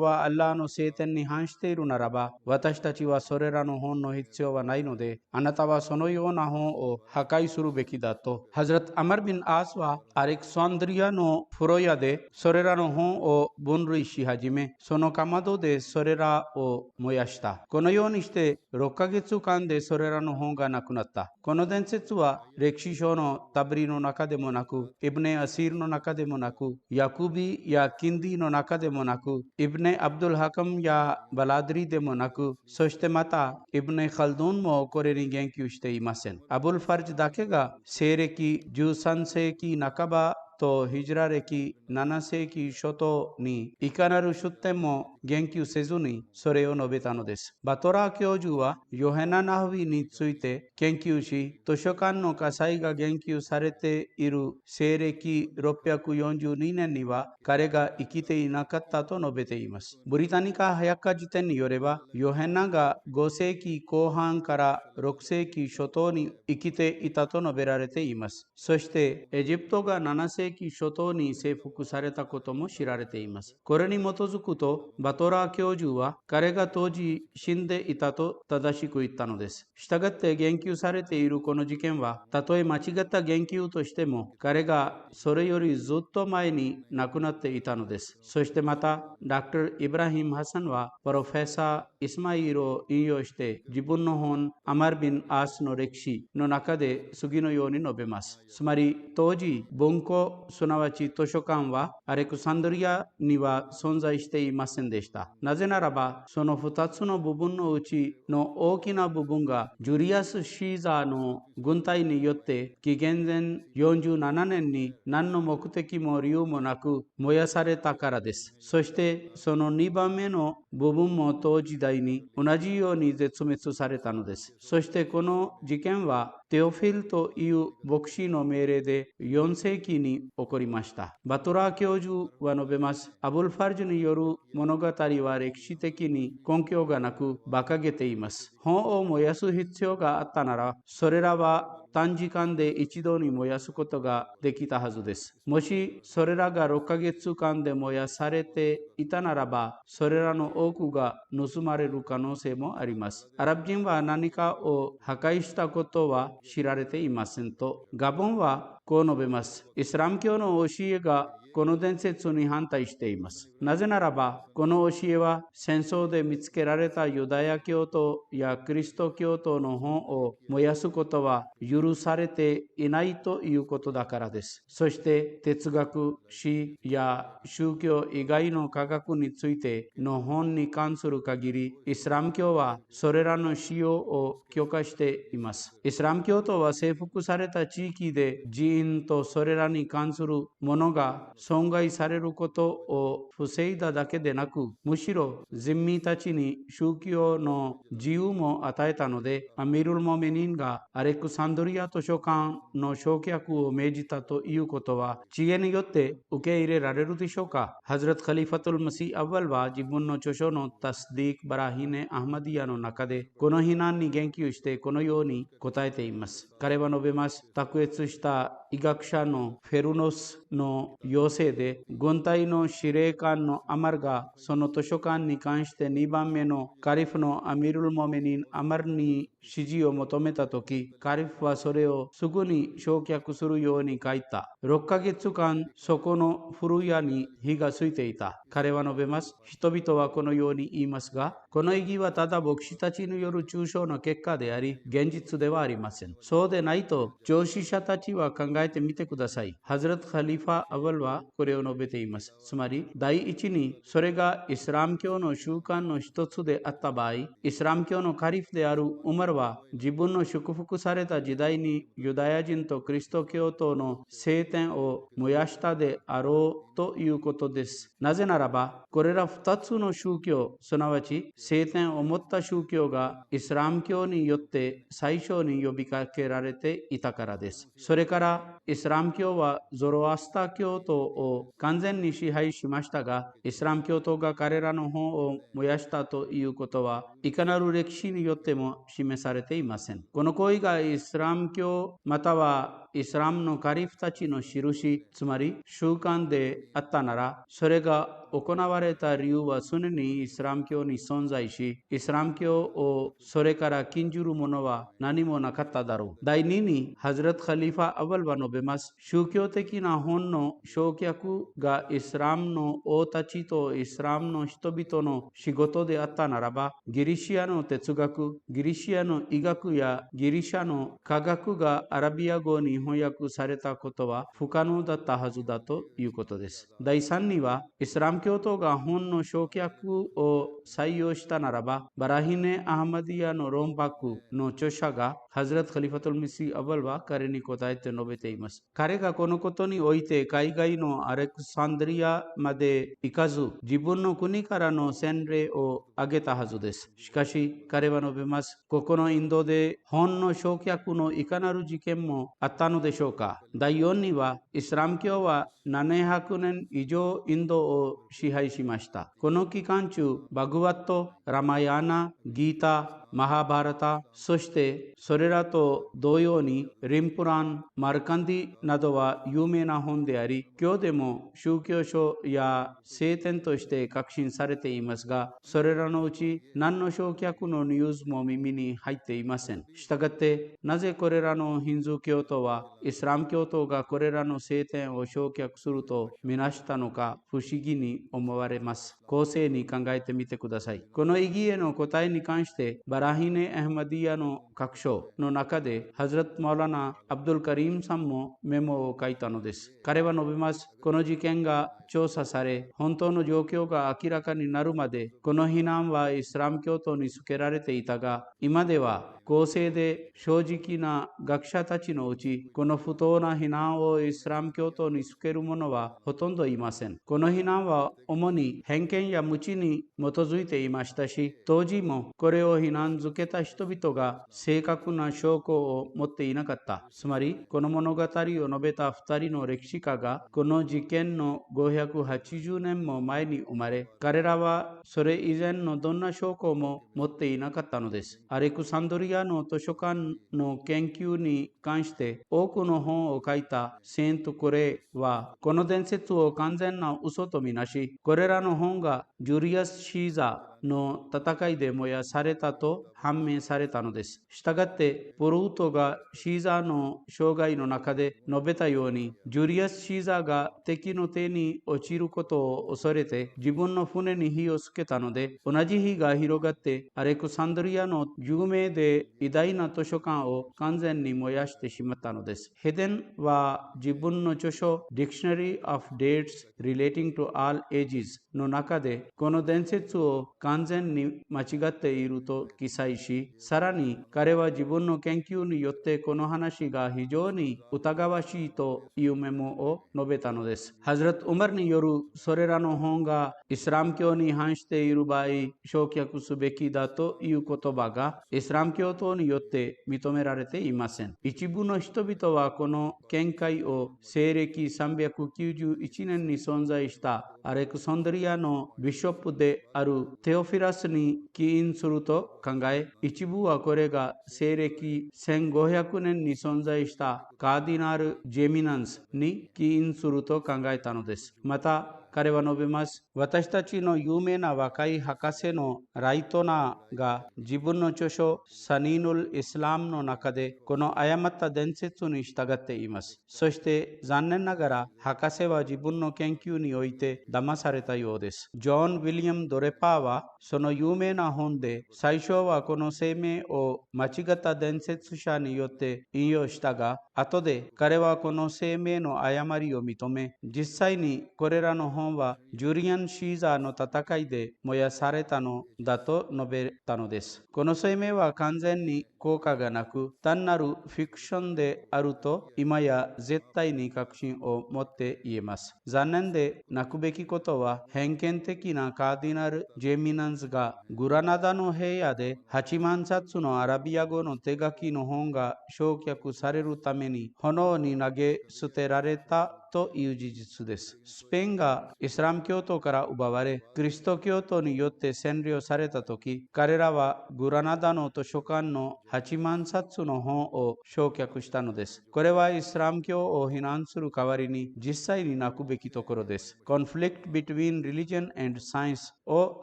はアッラーの聖典に反しているならば、私たちはそれらの本の必要はないので、あなたはそのような本を破壊するべきだと。ハズラット・アマルビン・アースはアレクサンドリアの風呂屋でそれらの本を分類し始め、そのかまどでそれらを燃やした。このようにして6ヶ月間でそれらの本がなくなった。この伝説は歴史書のタブリの中でもなく、イブネ・アシールの中でもなく、ヤクビやキンディの中でもなく、イブネ・アブドゥル・ハカムやバラドリでもなく、そしてまたイブネ・カルドゥンもこれに言及していません。アブル・ファルジだけが西暦13世紀半ばとヒジラ歴7世紀初頭にいかなる出典も言及せずにそれを述べたのです。バトラー教授はヨヘナ・ナフビについて研究し、図書館の火災が言及されている西暦642年には彼が生きていなかったと述べています。ブリタニカ早川辞典によれば、ヨヘナが5世紀後半から6世紀初頭に生きていたと述べられています。そしてエジプトが7世紀初頭に征服されたことも知られています。これに基づくと、バトラー教授は彼が当時死んでいたと正しく言ったのです。したがって言及されているこの事件は、たとえ間違った言及としても、彼がそれよりずっと前に亡くなっていたのです。そしてまた、Dr. イブラヒム・ハサンは、プロフェッサー・イスマイルを引用して、自分の本、アマルビン・アースの歴史の中で次のように述べます。つまり、当時、文庫、すなわち図書館はアレクサンドリアには存在していませんでした。なぜならば、その2つの部分のうちの大きな部分がジュリアス・シーザーの軍隊によって紀元前47年に何の目的も理由もなく燃やされたからです。そしてその2番目の部分も当時代に同じように絶滅されたのです。そしてこの事件はテオフィルという牧師の命令で4世紀に起こりました。バトラー教授は述べます。アブルファルジによる物語は歴史的に根拠がなく馬鹿げています。本を燃やす必要があったなら、それらは短時間で一度に燃やすことができたはずです。もしそれらが6ヶ月間で燃やされていたならば、それらの多くが盗まれる可能性もあります。アラブ人は何かを破壊したことは知られていませんと、ガボンはこう述べます。イスラム教の教えがこの伝説に反対しています。なぜならば、この教えは戦争で見つけられたユダヤ教徒やキリスト教徒の本を燃やすことは許されていないということだからです。そして哲学、詩や宗教以外の科学についての本に関する限り、イスラム教はそれらの使用を許可しています。イスラム教徒は征服された地域で寺院とそれらに関するものが損害されることを防いだだけでなく、むしろ人民たちに宗教の自由も与えたので、アミルル・モメニンがアレクサンドリア図書館の焼却を命じたということは、知恵によって受け入れられるでしょうか。ハズラット・カリファトル・マシー・アッワルは自分の著書のタスディーク・バラヒネ・アハマディアの中で、この非難に言及してこのように答えています。彼は述べます。卓越した医学者のフェルノスの要請で、軍隊の司令官のアマルがその図書館に関して2番目のカリフのアミルル・モメニン・アマルに指示を求めたとき、カリフはそれをすぐに焼却するように書いた。6ヶ月間そこの古屋に火がついていた。彼は述べます。人々はこのように言いますが、この意義はただ牧師たちによる抽象の結果であり、現実ではありません。そうでないと、上司者たちは考えてみてください。ハズラット・カリファ・アワルはこれを述べています。つまり、第一に、それがイスラム教の習慣の一つであった場合、イスラム教のカリフであるウマルは、自分の祝福された時代にユダヤ人とキリスト教徒の聖典を燃やしたであろうということです。なぜならば、これら2つの宗教、すなわち聖典を持った宗教がイスラム教によって最初に呼びかけられていたからです。それからイスラム教はゾロアスター教徒を完全に支配しましたが、イスラム教徒が彼らの本を燃やしたということはいかなる歴史によっても示されていません。この行為がイスラム教またはイスラムのカリフたちの印、つまり習慣であったなら、それが行われた理由は常にイスラム教に存在し、イスラム教をそれから禁じるものは何もなかっただろう。第2に、ハズラト・カリファ・アワルは述べます。宗教的な本の焼却がイスラムの王たちとイスラムの人々の仕事であったならば、ギリシアの哲学、ギリシアの医学やギリシャの科学がアラビア語に翻訳されたことは不可能だったはずだということです。第3には、イスラム教徒が本の焼却を採用したならば、バラヒネ・アハマディアの論泊の著者がハズラト・カリファトル・ミシー・アバルは彼に答えて述べています。彼がこのことにおいて海外のアレクサンドリアまで行かず、自分の国からの洗礼を挙げたはずです。しかし彼は述べます。ここのインドで本の焼却のいかなる事件もあったのでしょうか。第4には、イスラム教は700年以上インドを支配しました。この期間中、バグワット、ラマヤナ、ギータ、マハバラタ、そしてそれらと同様にリンプラン、マルカンディなどは有名な本であり、今日でも宗教書や聖典として確信されていますが、それらのうち何の焼却のニュースも耳に入っていません。したがって、なぜこれらのヒンズー教徒はイスラム教徒がこれらの聖典を焼却するとみなしたのか不思議に思われます。後世に考えてみてください。この意義への答えに関して、バラヒネ・アハマディアの各書の中で、ハズラト・マウラナ・アブドゥル・カリームさんもメモを書いたのです。彼は述べます。この事件が調査され、本当の状況が明らかになるまで、この非難はイスラム教徒につけられていたが、今では公正で正直な学者たちのうち、この不当な非難をイスラム教徒につける者はほとんどいません。この非難は主に偏見や無知に基づいていましたし、当時もこれを非難づけた人々が正確な証拠を持っていなかった。つまり、この物語を述べた2人の歴史家が、この事件の580年も前に生まれ、彼らはそれ以前のどんな証拠も持っていなかったのです。アレクサンドリアの図書館の研究に関して多くの本を書いたセント・コレイは、この伝説を完全な嘘とみなし、これらの本がジュリアス・シーザーの戦いで燃やされたと判明されたのです。したがって、プルートがシーザーの生涯の中で述べたように、ジュリアス・シーザーが敵の手に落ちることを恐れて自分の船に火をつけたので、同じ火が広がってアレクサンドリアの有名で偉大な図書館を完全に燃やしてしまったのです。ヘデンは自分の著書 Dictionary of Dates Relating to All Ages の中で、この伝説を完全に間違っていると記載し、さらに彼は自分の研究によってこの話が非常に疑わしいというメモを述べたのです。ハズラト・ウマルによるそれらの本がイスラム教に反している場合、焼却すべきだという言葉がイスラム教徒によって認められていません。一部の人々はこの見解を西暦391年に存在したアレクサンドリアのビショップであるテオフィラスに起因すると考え、一部はこれが西暦1500年に存在したカーディナル・ジェミナンスに起因すると考えたのです。また、彼は述べます。私たちの有名な若い博士のライトナーが自分の著書サニーヌル・イスラムの中でこの誤った伝説に従っています。そして残念ながら博士は自分の研究において騙されたようです。ジョン・ウィリアム・ドレパーはその有名な本で最初はこの声明を間違った伝説者によって引用したが、後で彼はこの声明の誤りを認め、実際にこれらの本はジュリアン・シーザーの戦いで燃やされたのだと述べたのです。この声明は完全に効果がなく、単なるフィクションであると今や絶対に確信を持って言えます。残念でなくべきことは、偏見的なカーディナル・ジェミナンズがグラナダの部屋で8万冊のアラビア語の手書きの本が焼却されるために炎に投げ捨てられたという事実です。スペインがイスラム教徒から奪われ、キリスト教徒によって占領されたとき、彼らはグラナダの図書館の8万冊の本を焼却したのです。これはイスラム教を非難する代わりに実際になくべきところです。Conflict between religion and science を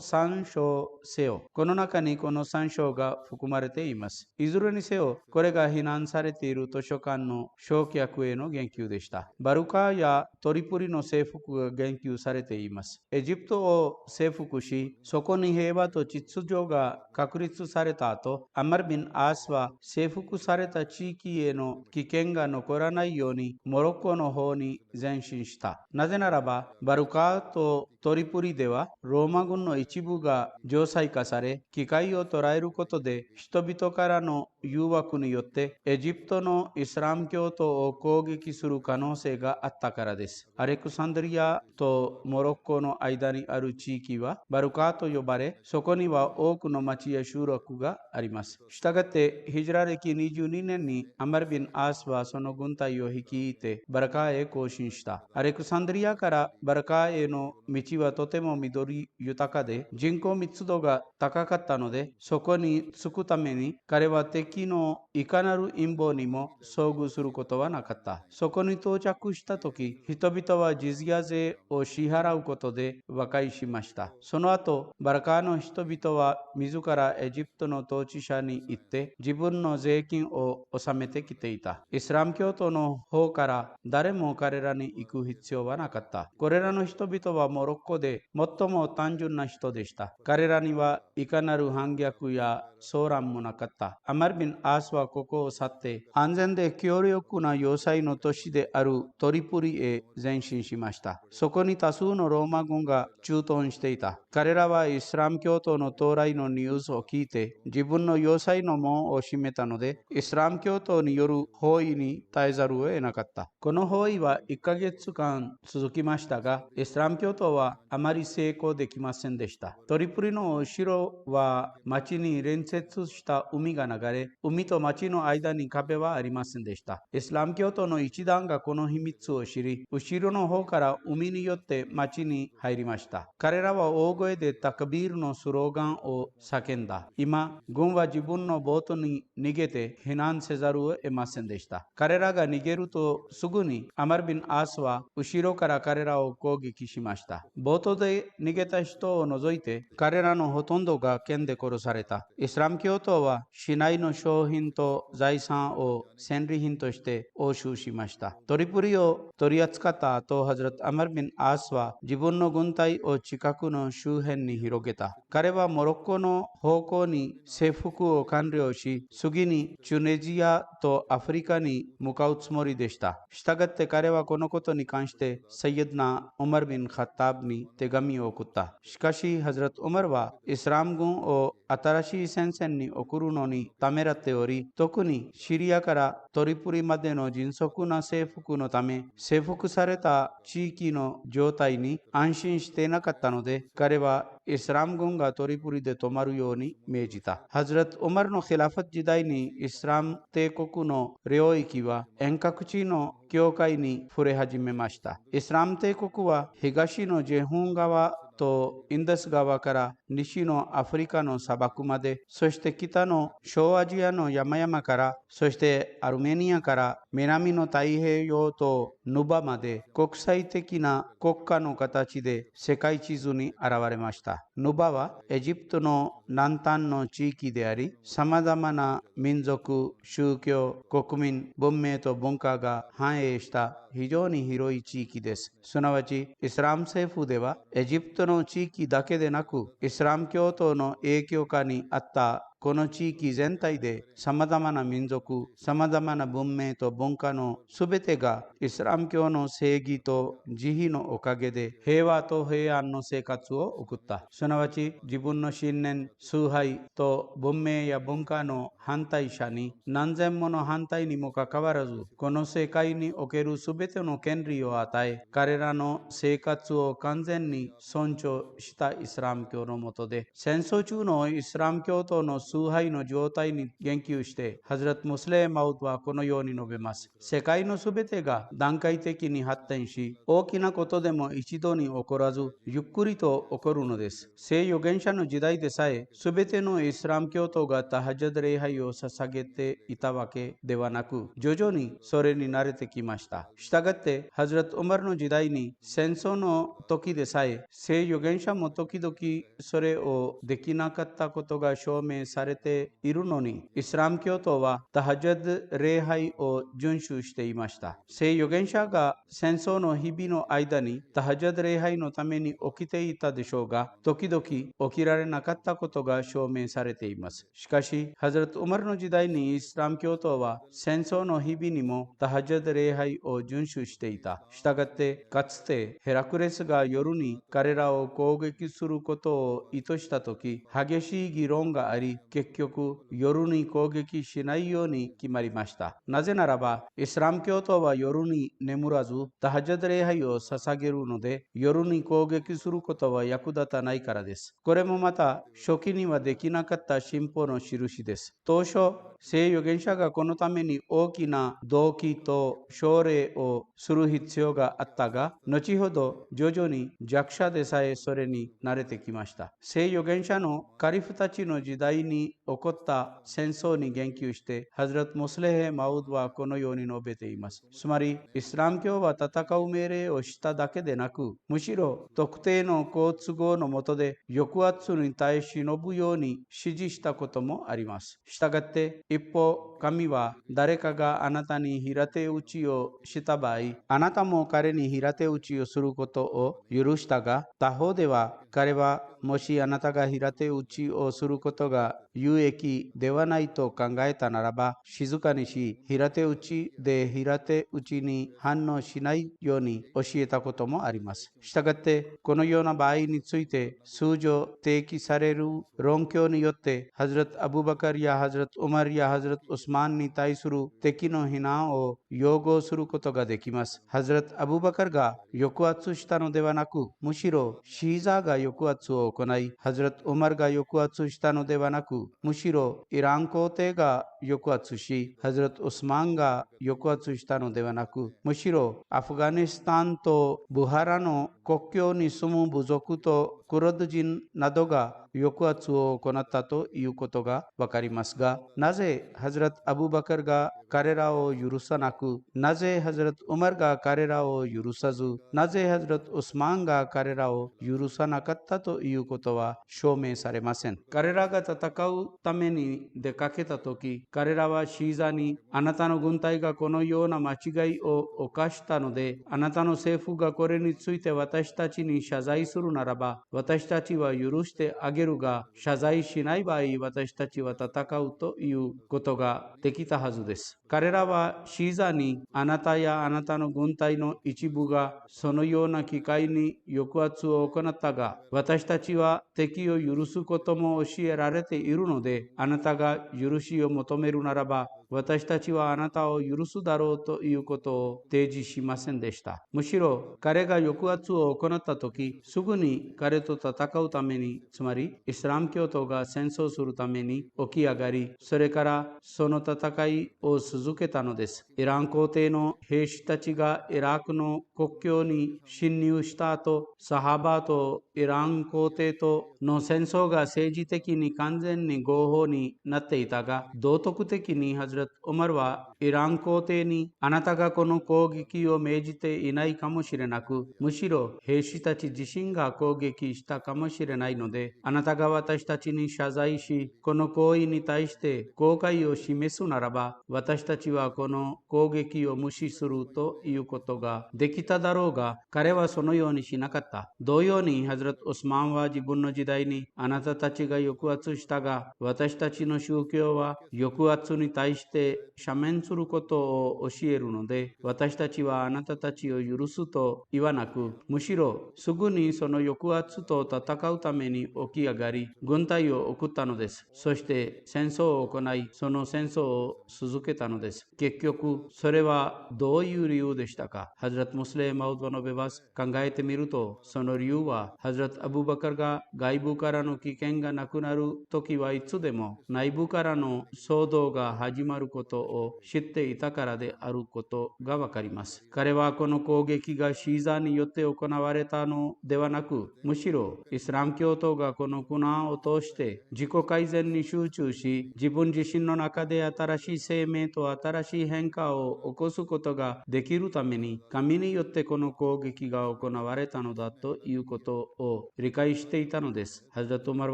参照せよ。この中にこの参照が含まれています。いずれにせよ、これが非難されている図書館の焼却への言及でした。バルカやトリポリの征服が言及されています。エジプトを征服し、そこに平和と秩序が確立された後、アマルビン・アースは征服された地域への危険が残らないようにモロッコの方に前進した。なぜならば、バルカとトリポリではローマ軍の一部が常態化され、機会を捉えることで人々からの誘惑によってエジプトのイスラム教徒を攻撃する可能性があったからです。アレクサンドリアとモロッコの間にある地域はバルカと呼ばれ、そこには多くの町や集落があります。したがってヒジラ歴22年にアマルビン・アースはその軍隊を率いてバルカへ行進した。アレクサンドリアからバルカへの道はとても緑豊かで人口密度が高かったので、そこに着くために彼は敵のいかなる陰謀にも遭遇することはなかった。そこに到着した時、人々はジズヤ税を支払うことで和解しました。その後、バルカの人々は自らエジプトの統治者に行って自分の税金を納めてきていた。イスラム教徒の方から誰も彼らに行く必要はなかった。これらの人々はモロッコで最も単純な人でした。彼らにはいかなる反逆や騒乱もなかった。アマルビン・アースはここを去って安全で強力な要塞の都市であるトリポリへ前進しました。そこに多数のローマ軍が駐屯していた。彼らはイスラム教徒の到来のニュースを聞いて自分の要塞の門を閉めたので、イスラム教徒による包囲に耐えざるを得なかった。この包囲は1ヶ月間続きましたが、イスラム教徒はあまり成功できませんでした。トリポリの後ろは町に連接した海が流れ、海と町の間に壁はありませんでした。イスラム教徒の一団がこの秘密を知り、後ろの方から海によって町に入りました。彼らは大声でタクビールのスローガンを叫んだ。今、軍は自分のボートに逃げて避難せざるを得ませんでした。彼らが逃げるとすぐにアマルビン・アースは後ろから彼らを攻撃しました。ボートで逃げた人を除いて彼らのほとんどが剣で殺された。イスラム教徒は市内の商品と財産を戦利品として押収しました。トリポリを取り扱った後、ハズラト・アマルビン・アースは自分の軍隊を近くの周辺に広げた。彼はモロッコの方向に征服を完了し、次にチュネジアとアフリカに向かうつもりでした。したがって彼はこのことに関してサイエドナ・ウマルビン・カッターブに手紙を送った。しかし、ハズラト・ウマルはイスラム軍を新しい戦線に送るのにためらっており、特にシリアからトリポリまでの迅速な征服のため、征服された地域の状態に安心していなかったので、彼はイスラム軍がトリポリで止まるように命じた。ハズラト・ウマルのヒラファット時代にイスラム帝国の領域は遠隔地の境界に触れ始めました。イスラム帝国は東のジェフン川とインダス川から西のアフリカの砂漠まで、そして北の小アジアの山々から、そしてアルメニアから南の太平洋とヌバまで国際的な国家の形で世界地図に現れました。ヌバはエジプトの南端の地域であり、様々な民族、宗教、国民、文明と文化が繁栄した非常に広い地域です。すなわち、イスラム政府ではエジプトの地域だけでなく、イスラム教徒の影響下にあったこの地域全体で様々な民族、様々な文明と文化のすべてがイスラム教の正義と慈悲のおかげで平和と平安の生活を送った。すなわち自分の信念、崇拝と文明や文化の反対者に何千もの反対にもかかわらず、この世界におけるすべての権利を与え、彼らの生活を完全に尊重したイスラム教の下で、戦争中のイスラム教徒の崇拝の状態に言及して、ハズラト・ムスレーマウドはこのように述べます。世界のすべてが段階的に発展し、大きなことでも一度に起こらず、ゆっくりと起こるのです。聖預言者の時代でさえ、すべてのイスラム教徒がタハジャド礼拝を捧げていたわけではなく、徐々にそれに慣れてきました。したがって、ハズラト・ウマルの時代に戦争の時でさえ、聖預言者も時々それをできなかったことが証明されているのに、イスラム教徒はタハジャド礼拝を遵守していました。聖預言者が戦争の日々の間にタハジャド礼拝のために起きていたでしょうが、時々起きられなかったことが証明されています。しかし、ハズラト・ウマルの時代にイスラム教徒は戦争の日々にもタハジャド礼拝を遵守していた。したがって、かつてヘラクレスが夜に彼らを攻撃することを意図したとき、激しい議論があり、結局夜に攻撃しないように決まりました。なぜならば、イスラム教徒は夜に眠らず、タハジャド礼拝を捧げるので、夜に攻撃することは役立たないからです。これもまた、初期にはできなかった進歩の印です。当初、聖預言者がこのために大きな動機と奨励をする必要があったが、後ほど徐々に弱者でさえそれに慣れてきました。聖預言者のカリフたちの時代に起こった戦争に言及して、ハズラト・ムスレヘ・マウドはこのように述べています。つまり、イスラム教は戦う命令をしただけでなく、むしろ特定の好都合のもとで抑圧に耐え忍ぶように指示したこともあります。したがって、一方、神は誰かがあなたに平手打ちをした場合、あなたも彼に平手打ちをすることを許したが、他方では彼はもしあなたが平手打ちをすることが有益ではないと考えたならば、静かにし、平手打ちで平手打ちに反応しないように教えたこともあります。したがって、このような場合について、通常提起される論拠によって、ハズラト・アブバカルやハズラト・ウマルやハズラト・ウスマンに対する敵の非難を擁護することができます。ハズラト・アブバカルが抑圧したのではなく、むしろシーザーが抑圧を行い、ハズラト・ウマルが抑圧したのではなく、むしろイラン皇帝が抑圧し、ハズラト・ウスマンが抑圧したのではなく、むしろアフガニスタンとブハラの国境に住む部族とクルド人などが抑圧を行ったということがわかりますが、なぜハズラト・アブバカルが彼らを許さなく、なぜハズラト・ウマルが彼らを許さず、なぜハズラト・ウスマンが彼らを許さなかったということは証明されません。彼らが戦うために出かけたとき、彼らはシーザに、あなたの軍隊がこのような間違いを犯したので、あなたの政府がこれについて私たちに謝罪するならば、私たちは許してあげるが、謝罪しない場合、私たちは戦うということができたはずです。彼らはシーザに、あなたやあなたの軍隊の一部がそのような機会に抑圧を行ったが、私たちは敵を許すことも教えられているので、あなたが許しを求めるならば、私たちはあなたを許すだろうということを提示しませんでした。むしろ彼が抑圧を行った時、すぐに彼と戦うために、つまりイスラム教徒が戦争するために起き上がり、それからその戦いを続けたのです。イラン皇帝の兵士たちがイラクの国境に侵入した後、サハバとイラン皇帝との戦争が政治的に完全に合法になっていたが、道徳的にハズラット・ウマルはイラン皇帝にあなたがこの攻撃を命じていないかもしれなく、むしろ兵士たち自身が攻撃したかもしれないので、あなたが私たちに謝罪し、この行為に対して後悔を示すならば、私たちはこの攻撃を無視するということができただろうが、彼はそのようにしなかった。同様にハズラット・ウスマンは自分の時代にあなたたちが抑圧したが、私たちの宗教は抑圧に対して赦免することを教えるので、私たちはあなたたちを許すと言わなく、むしろすぐにその抑圧と戦うために起き上がり、軍隊を送ったのです。そして戦争を行い、その戦争を続けたのです。結局、それはどういう理由でしたか。ハズラット・ムスレーマウドのベバス、考えてみると、その理由は、ハズラット・アブバカルが外部からの危険がなくなる時はいつでも、内部からの騒動が始まることを知っていたからであることがわかります。彼はこの攻撃がシーザーによって行われたのではなく、むしろイスラム教徒がこの苦難を通して自己改善に集中し、自分自身の中で新しい生命と新しい変化を起こすことができるために、神によってこの攻撃が行われたのだということを理解していたのです。ハズラット・ウマル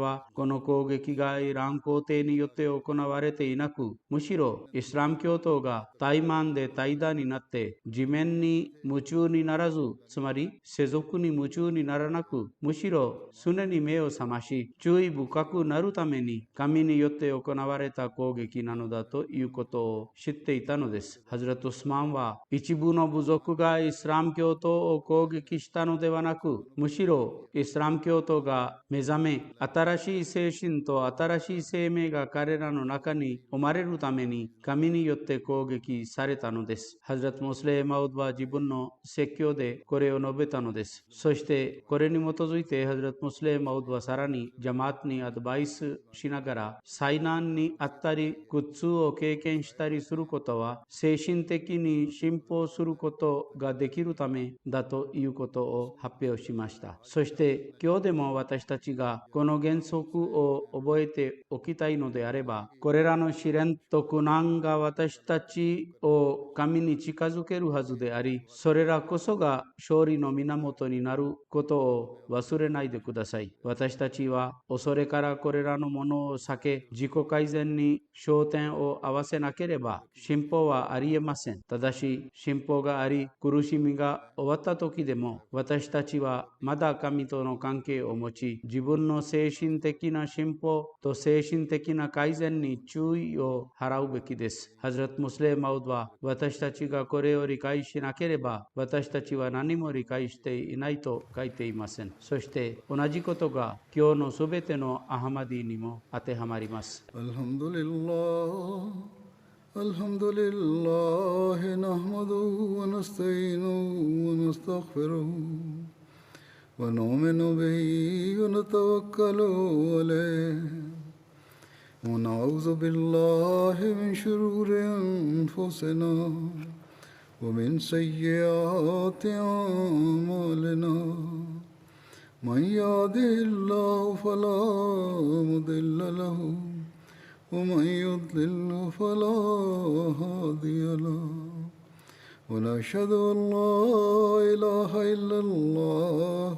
はこの攻撃がイラン皇帝によって行われていなく、むしろイスラム教徒が怠慢で怠惰になって地面に夢中にならず、つまり世俗に夢中にならなく、むしろ常に目を覚まし注意深くなるために神によって行われた攻撃なのだということを知っていたのです。ハズラット・ウスマンは一部の部族がイスラム教徒を攻撃したのではなく、むしろイスラム教徒が目覚め、新しい精神と新しい生命が彼らの中に生まれるために神によって攻撃されたのです。ハズラット・ムスレーマウドは自分の説教でこれを述べたのです。そしてこれに基づいてハズラット・ムスレーマウドはさらにジャマートにアドバイスしながら、災難にあったり苦痛を経験したりすることは精神的に進歩することができるためだということを発表しました。そして今日でも私たちがこの原則を覚えておきたいのであれば、これらの試練と苦難が私たちを神に近づけるはずであり、それらこそが勝利の源になることを忘れないでください。私たちは恐れからこれらのものを避け、自己改善に焦点を合わせなければ進歩はありえません。ただし進歩があり、苦しみが終わった時でも、私たちはまだ神との関係を持ち、自分の精神的な進歩と精神的な改善に注意を払うべきです。ハズラット・ムスレーマウドは、私たちがこれを理解しなければ私たちは何も理解していないと書いていません。そして同じことが今日のすべてのアハマディにも当てはまります。الحمد لله نحمده ونستعينه ونستغفره ونؤمن به ونتوكل عليه ونعوذ بالله من شرور أنفسنا ومن سيئات أعمالنا من يهده الله فلا مضل له ومن يضلل فلا هادي له ونشهد أن لا إله إلا الله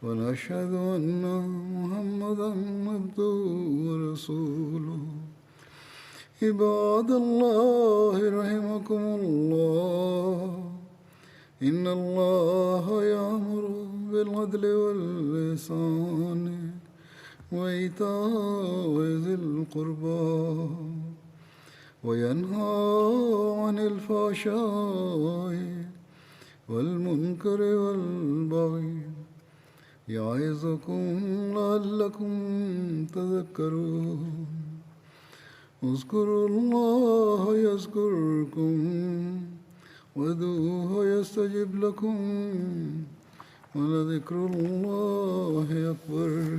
ونشهد أن محمدا عبده ورسوله عباد الله رحمكم الله إن الله يأمر بالعدل والإحسان وإيتاء ذي القربى وينهى عن الفحشاء والمنكر والبغي يعظكم لعلكم تذكرون اذكروا الله يذكركم وادعوه يستجب لكم ولذكر الله أكبر